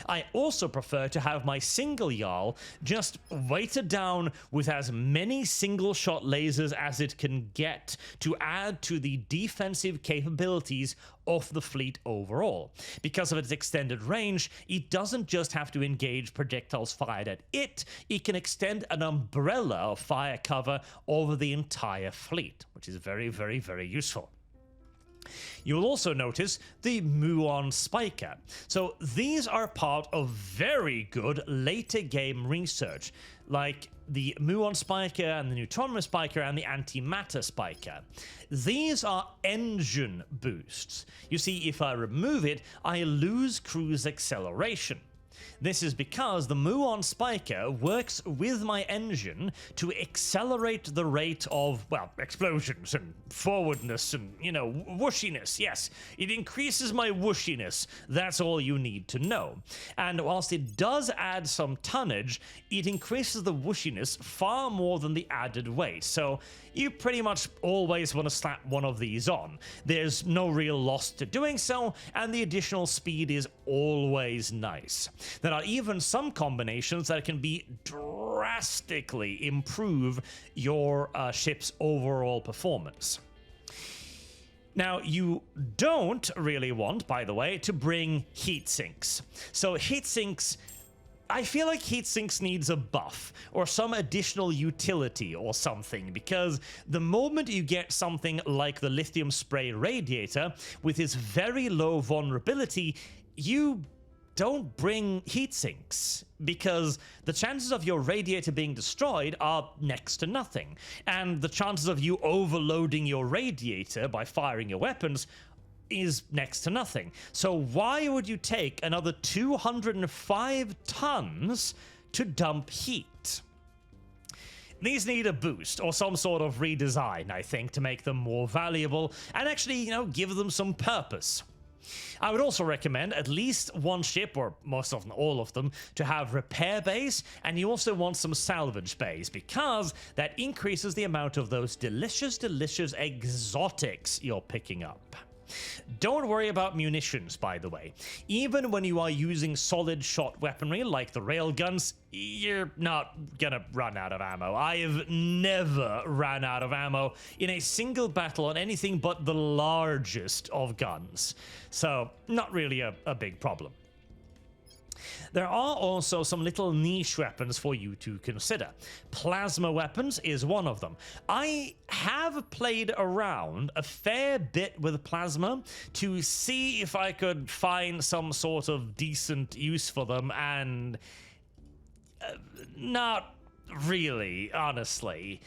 I also prefer to have my single Jarl just weighted down with as many single shot lasers as it can get to add to the defensive capabilities of the fleet overall. Because of its extended range, it doesn't just have to engage projectiles fired at it, it can extend an umbrella of fire cover over the entire fleet, which is very, very, very useful. You'll also notice the muon spiker. So these are part of very good later game research, like the muon spiker and the neutron spiker and the antimatter spiker. These are engine boosts. You see, if I remove it, I lose cruise acceleration. This is because the Muon Spiker works with my engine to accelerate the rate of, well, explosions and forwardness and, you know, whooshiness. Yes, it increases my whooshiness. That's all you need to know. And whilst it does add some tonnage, it increases the whooshiness far more than the added weight. So you pretty much always want to slap one of these on. There's no real loss to doing so, and the additional speed is always nice. There are even some combinations that can be drastically improve your ship's overall performance. Now, you don't really want, by the way, to bring heat sinks. So heat sinks, I feel like heat sinks needs a buff or some additional utility or something, because the moment you get something like the lithium spray radiator with its very low vulnerability, you don't bring heat sinks, because the chances of your radiator being destroyed are next to nothing, and the chances of you overloading your radiator by firing your weapons is next to nothing. So why would you take another 205 tons to dump heat? These need a boost or some sort of redesign, I think, to make them more valuable and actually, you know, give them some purpose. I would also recommend at least one ship, or most often all of them, to have repair bays, and you also want some salvage bays, because that increases the amount of those delicious exotics you're picking up. Don't worry about munitions, by the way. Even when you are using solid shot weaponry like the railguns, you're not gonna run out of ammo. I have never ran out of ammo in a single battle on anything but the largest of guns. So, not really a big problem. There are also some little niche weapons for you to consider. Plasma weapons is one of them. I have played around a fair bit with plasma to see if I could find some sort of decent use for them, and not really, honestly.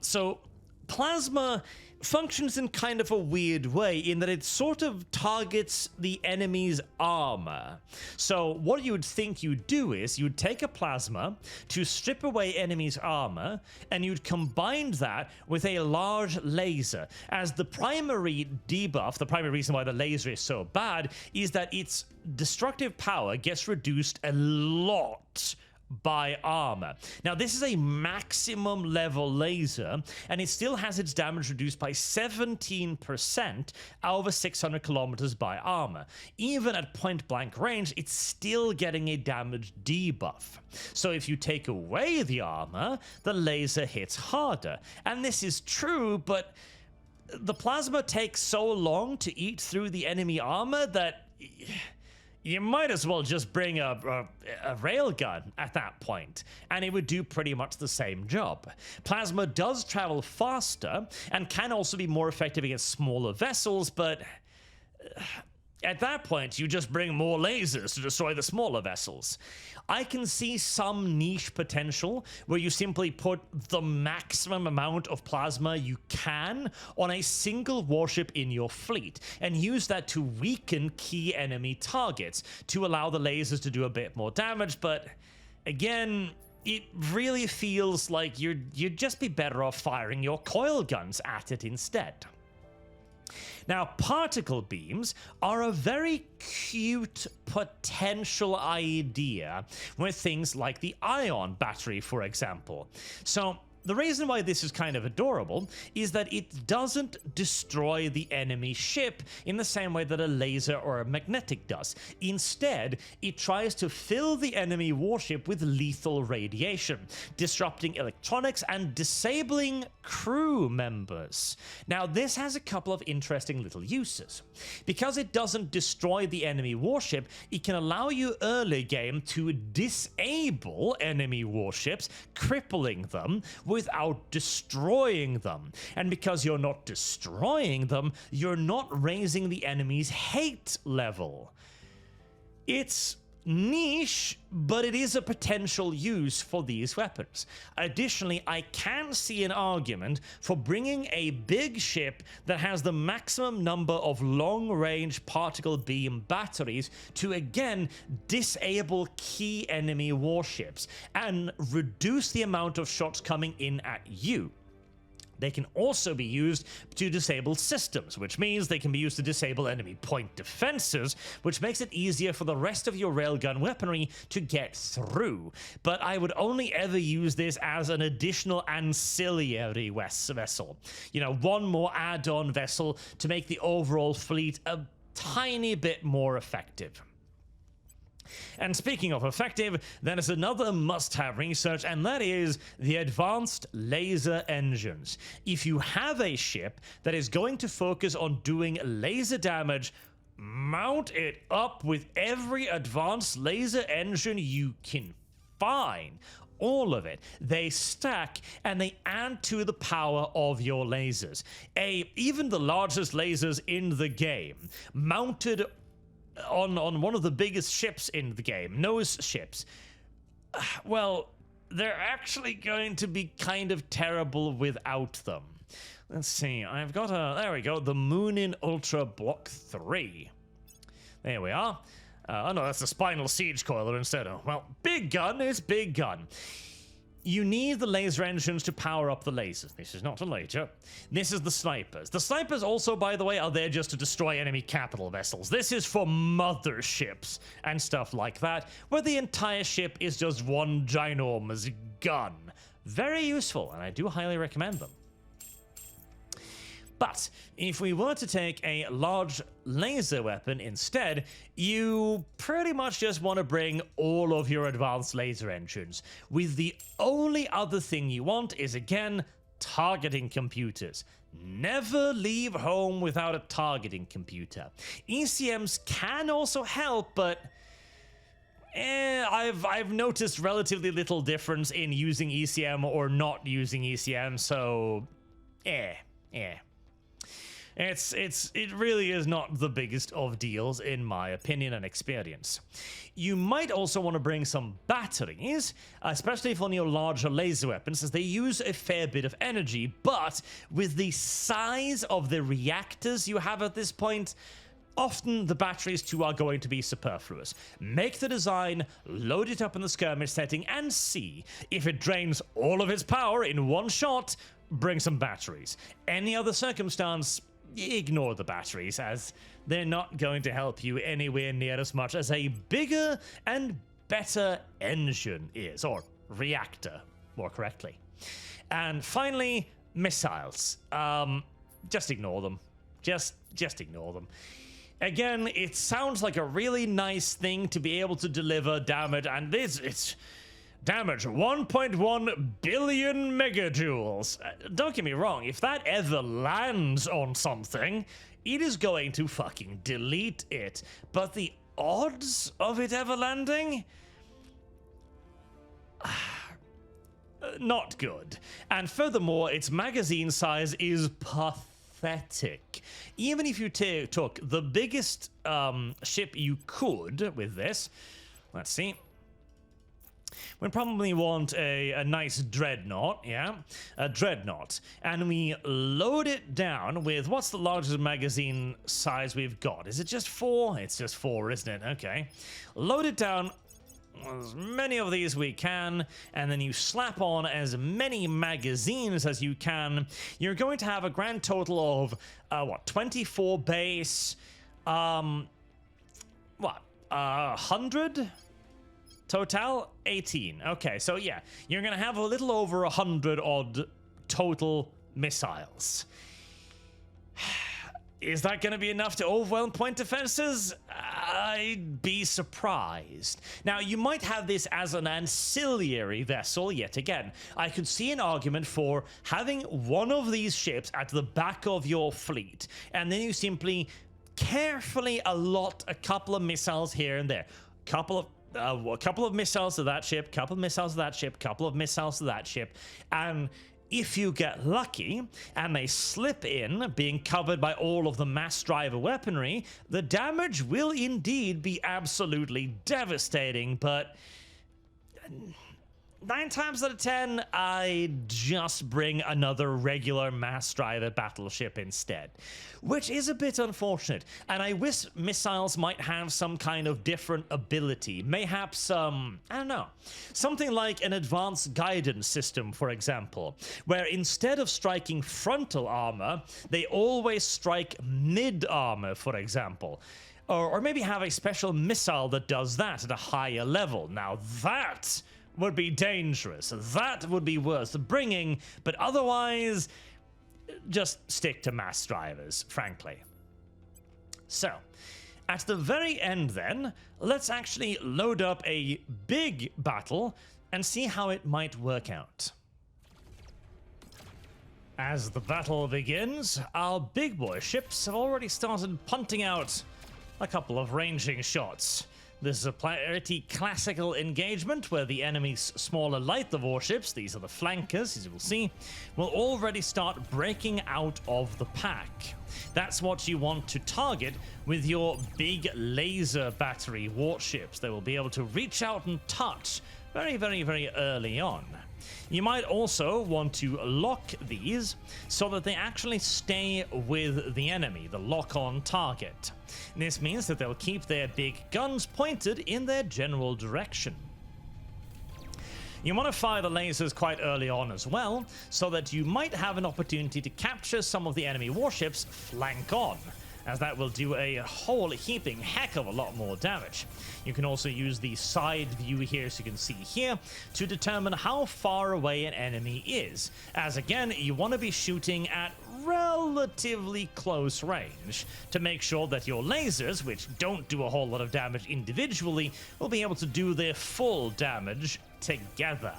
So plasma functions in kind of a weird way in that it sort of targets the enemy's armor. So what you would think you'd do is you'd take a plasma to strip away enemy's armor, and you'd combine that with a large laser, as the primary debuff, the primary reason why the laser is so bad, is that its destructive power gets reduced a lot by armor. Now, this is a maximum level laser, and it still has its damage reduced by 17% over 600 kilometers by armor. Even at point blank range, it's still getting a damage debuff. So if you take away the armor, the laser hits harder. And this is true, but the plasma takes so long to eat through the enemy armor that you might as well just bring a railgun at that point, and it would do pretty much the same job. Plasma does travel faster and can also be more effective against smaller vessels, but at that point, you just bring more lasers to destroy the smaller vessels. I can see some niche potential where you simply put the maximum amount of plasma you can on a single warship in your fleet and use that to weaken key enemy targets to allow the lasers to do a bit more damage, but again, it really feels like you'd just be better off firing your coil guns at it instead. Now, particle beams are a very cute potential idea with things like the ion battery, for example. So the reason why this is kind of adorable is that it doesn't destroy the enemy ship in the same way that a laser or a magnetic does. Instead, it tries to fill the enemy warship with lethal radiation, disrupting electronics and disabling crew members. Now, this has a couple of interesting little uses. Because it doesn't destroy the enemy warship, it can allow you early game to disable enemy warships, crippling them without destroying them. And because you're not destroying them, you're not raising the enemy's hate level. It's niche, but it is a potential use for these weapons. Additionally, I can see an argument for bringing a big ship that has the maximum number of long-range particle beam batteries to again disable key enemy warships and reduce the amount of shots coming in at you. They can also be used to disable systems, which means they can be used to disable enemy point defenses, which makes it easier for the rest of your railgun weaponry to get through. But I would only ever use this as an additional ancillary vessel. You know, one more add-on vessel to make the overall fleet a tiny bit more effective. And speaking of effective, there is another must-have research, and that is the advanced laser engines. If you have a ship that is going to focus on doing laser damage, mount it up with every advanced laser engine you can find. All of it. They stack and they add to the power of your lasers. Even the largest lasers in the game, mounted on one of the biggest ships in the game, nose ships, well, they're actually going to be kind of terrible without them. Let's see, I've got there we go, the Moonin Ultra Block 3. There we are. Oh no, that's the Spinal Siege Coiler instead of, well, big gun is big gun. You need the laser engines to power up the lasers. This is not a laser. This is the snipers. The snipers also, by the way, are there just to destroy enemy capital vessels. This is for motherships and stuff like that, where the entire ship is just one ginormous gun. Very useful, and I do highly recommend them. But if we were to take a large laser weapon instead, you pretty much just want to bring all of your advanced laser engines, with the only other thing you want is, again, targeting computers. Never leave home without a targeting computer. ECMs can also help, but I've noticed relatively little difference in using ECM or not using ECM, so It really is not the biggest of deals in my opinion and experience. You might also want to bring some batteries, especially for your larger laser weapons, as they use a fair bit of energy, but with the size of the reactors you have at this point, often the batteries too are going to be superfluous. Make the design, load it up in the skirmish setting, and see if it drains all of its power in one shot. Bring some batteries. Any other circumstance, ignore the batteries, as they're not going to help you anywhere near as much as a bigger and better engine is, or reactor, more correctly. And finally, missiles. Just ignore them. Just ignore them. Again, it sounds like a really nice thing to be able to deliver damage, and it's damage 1.1 billion megajoules. Don't get me wrong, if that ever lands on something, it is going to fucking delete it. But the odds of it ever landing? Not good. And furthermore, its magazine size is pathetic. Even if you took the biggest ship you could with this, let's see, we'd probably want a nice dreadnought, yeah? A dreadnought. And we load it down with, what's the largest magazine size we've got? Is it just 4? It's just 4, isn't it? Okay. Load it down as many of these we can, and then you slap on as many magazines as you can. You're going to have a grand total of, 24 base, 100? Total 18. Okay, so yeah, you're gonna have a little over 100 odd total missiles. Is that gonna be enough to overwhelm point defenses? I'd be surprised. Now, you might have this as an ancillary vessel yet again. I could see an argument for having one of these ships at the back of your fleet, and then you simply carefully allot a couple of missiles here and there. A couple of missiles to that ship, couple of missiles to that ship, couple of missiles to that ship, and if you get lucky and they slip in, being covered by all of the mass driver weaponry, the damage will indeed be absolutely devastating, but 9 times out of 10, I just bring another regular mass driver battleship instead, which is a bit unfortunate. And I wish missiles might have some kind of different ability, mayhaps I don't know, something like an advanced guidance system, for example, where instead of striking frontal armor, they always strike mid armor, for example. Or maybe have a special missile that does that at a higher level. Now that would be dangerous. That would be worth bringing, but otherwise, just stick to mass drivers, frankly. So, at the very end then, let's actually load up a big battle and see how it might work out. As the battle begins, our big boy ships have already started punting out a couple of ranging shots. This is a pretty classical engagement where the enemy's smaller lighter warships, these are the flankers, as you will see, will already start breaking out of the pack. That's what you want to target with your big laser battery warships. They will be able to reach out and touch very, very, very early on. You might also want to lock these so that they actually stay with the enemy, the lock-on target. This means that they'll keep their big guns pointed in their general direction. You want to fire the lasers quite early on as well, so that you might have an opportunity to capture some of the enemy warships flank on, as that will do a whole heaping heck of a lot more damage. You can also use the side view here, so you can see here, to determine how far away an enemy is, as again, you want to be shooting at relatively close range to make sure that your lasers, which don't do a whole lot of damage individually, will be able to do their full damage together.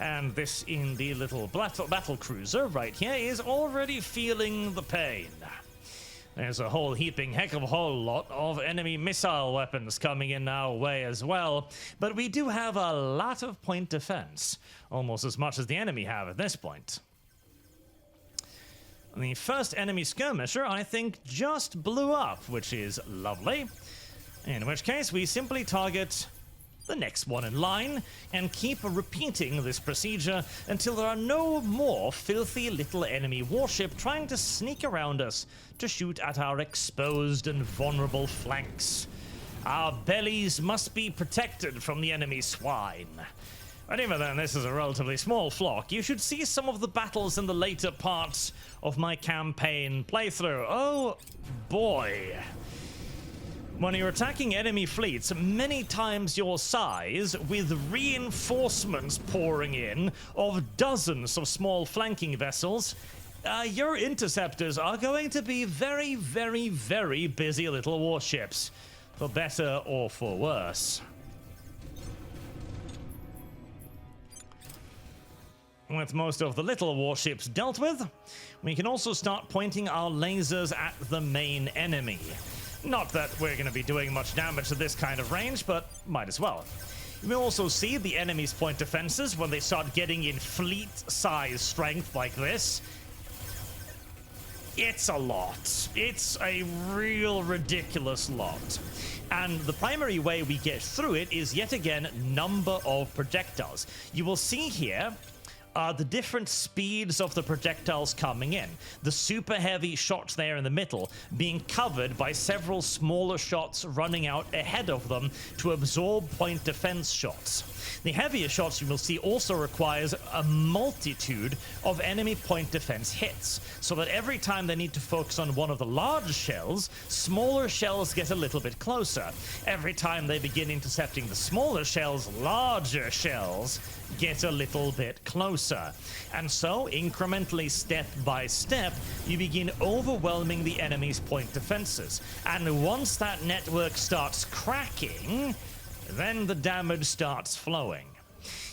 And this in the little battle cruiser right here is already feeling the pain. There's a whole heaping heck of a whole lot of enemy missile weapons coming in our way as well, but we do have a lot of point defense, almost as much as the enemy have at this point. The first enemy skirmisher, I think, just blew up, which is lovely, in which case we simply target the next one in line and keep repeating this procedure until there are no more filthy little enemy warship trying to sneak around us to shoot at our exposed and vulnerable flanks. Our bellies must be protected from the enemy swine. But even then, this is a relatively small flock. You should see some of the battles in the later parts of my campaign playthrough. Oh boy. When you're attacking enemy fleets many times your size, with reinforcements pouring in of dozens of small flanking vessels, your interceptors are going to be very, very, very busy little warships, for better or for worse. With most of the little warships dealt with, we can also start pointing our lasers at the main enemy. Not that we're going to be doing much damage at this kind of range, but might as well. You may also see the enemy's point defenses when they start getting in fleet-size strength like this. It's a lot. It's a real ridiculous lot. And the primary way we get through it is yet again number of projectiles. You will see here the different speeds of the projectiles coming in. The super heavy shots there in the middle being covered by several smaller shots running out ahead of them to absorb point defense shots. The heavier shots you will see also requires a multitude of enemy point defense hits, so that every time they need to focus on one of the large shells, smaller shells get a little bit closer. Every time they begin intercepting the smaller shells, larger shells get a little bit closer. And so, incrementally, step by step, you begin overwhelming the enemy's point defenses. And once that network starts cracking, then the damage starts flowing.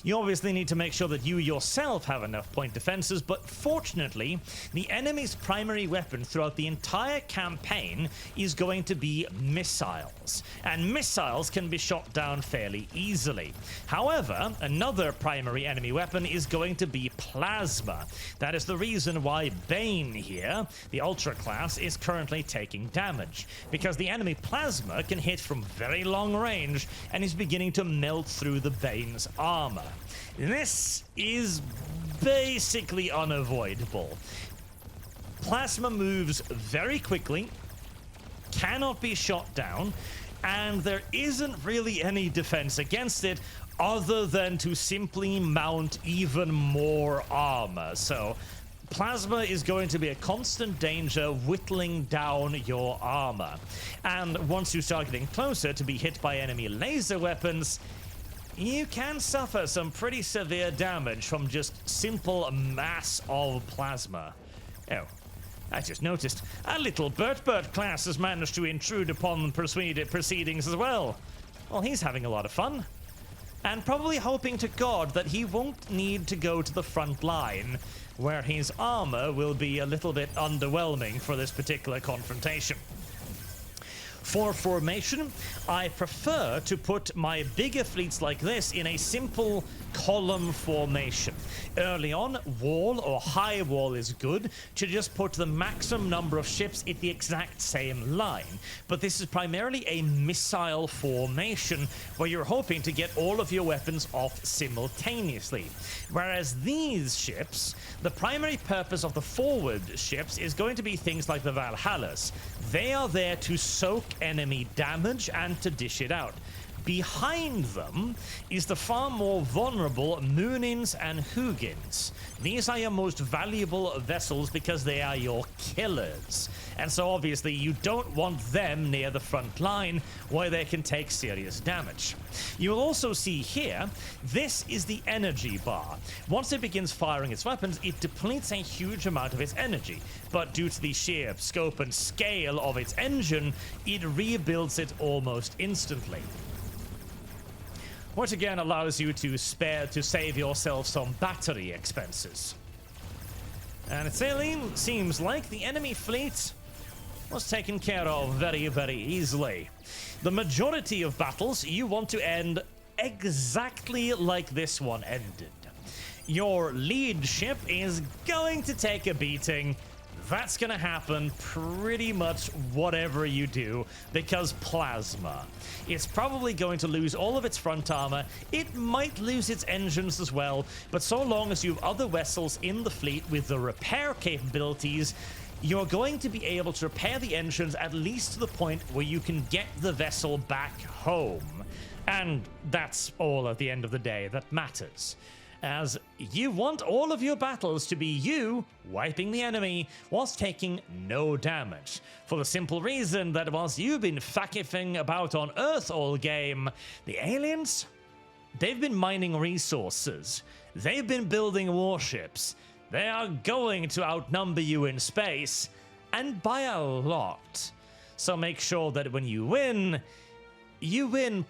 You obviously need to make sure that you yourself have enough point defenses, but fortunately, the enemy's primary weapon throughout the entire campaign is going to be missiles, and missiles can be shot down fairly easily. However, another primary enemy weapon is going to be plasma. That is the reason why Bane here, the Ultra class, is currently taking damage, because the enemy plasma can hit from very long range and is beginning to melt through the Bane's armor. This is basically unavoidable. Plasma moves very quickly, cannot be shot down, and there isn't really any defense against it other than to simply mount even more armor. So plasma is going to be a constant danger, whittling down your armor. And once you start getting closer to be hit by enemy laser weapons, you can suffer some pretty severe damage from just simple mass of plasma. Oh, I just noticed a little Bert class has managed to intrude upon proceedings as well. Well, he's having a lot of fun. And probably hoping to God that he won't need to go to the front line, where his armor will be a little bit underwhelming for this particular confrontation. For formation, I prefer to put my bigger fleets like this in a simple column formation. Early on, wall or high wall is good to just put the maximum number of ships in the exact same line. But this is primarily a missile formation where you're hoping to get all of your weapons off simultaneously. Whereas these ships, the primary purpose of the forward ships is going to be things like the Valhallas. They are there to soak enemy damage and to dish it out. Behind them is the far more vulnerable Moonins and Hugins. These are your most valuable vessels because they are your killers. And so obviously you don't want them near the front line where they can take serious damage. You'll also see here, this is the energy bar. Once it begins firing its weapons, it depletes a huge amount of its energy. But due to the sheer scope and scale of its engine, it rebuilds it almost instantly, which again allows you to save yourself some battery expenses. And it seems like the enemy fleet was taken care of very, very easily. The majority of battles you want to end exactly like this one ended. Your lead ship is going to take a beating. That's going to happen pretty much whatever you do, because plasma. It's probably going to lose all of its front armor. It might lose its engines as well, but so long as you have other vessels in the fleet with the repair capabilities, you're going to be able to repair the engines at least to the point where you can get the vessel back home. And that's all at the end of the day that matters, as you want all of your battles to be you wiping the enemy whilst taking no damage. For the simple reason that whilst you've been fucking about on Earth all game, the aliens, they've been mining resources. They've been building warships. They are going to outnumber you in space, and by a lot. So make sure that when you win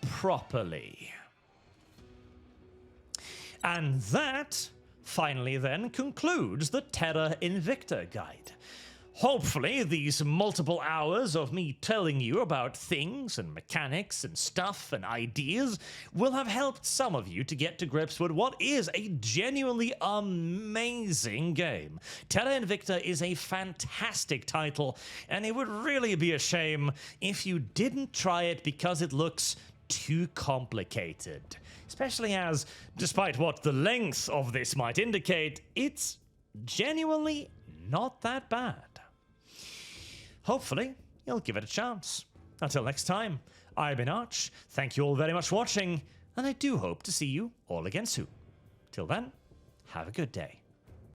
properly. And that, finally then, concludes the Terra Invicta guide. Hopefully, these multiple hours of me telling you about things and mechanics and stuff and ideas will have helped some of you to get to grips with what is a genuinely amazing game. Terra Invicta is a fantastic title, and it would really be a shame if you didn't try it because it looks too complicated. Especially as, despite what the length of this might indicate, it's genuinely not that bad. Hopefully, you'll give it a chance. Until next time, I've been Arch. Thank you all very much for watching, and I do hope to see you all again soon. Till then, have a good day.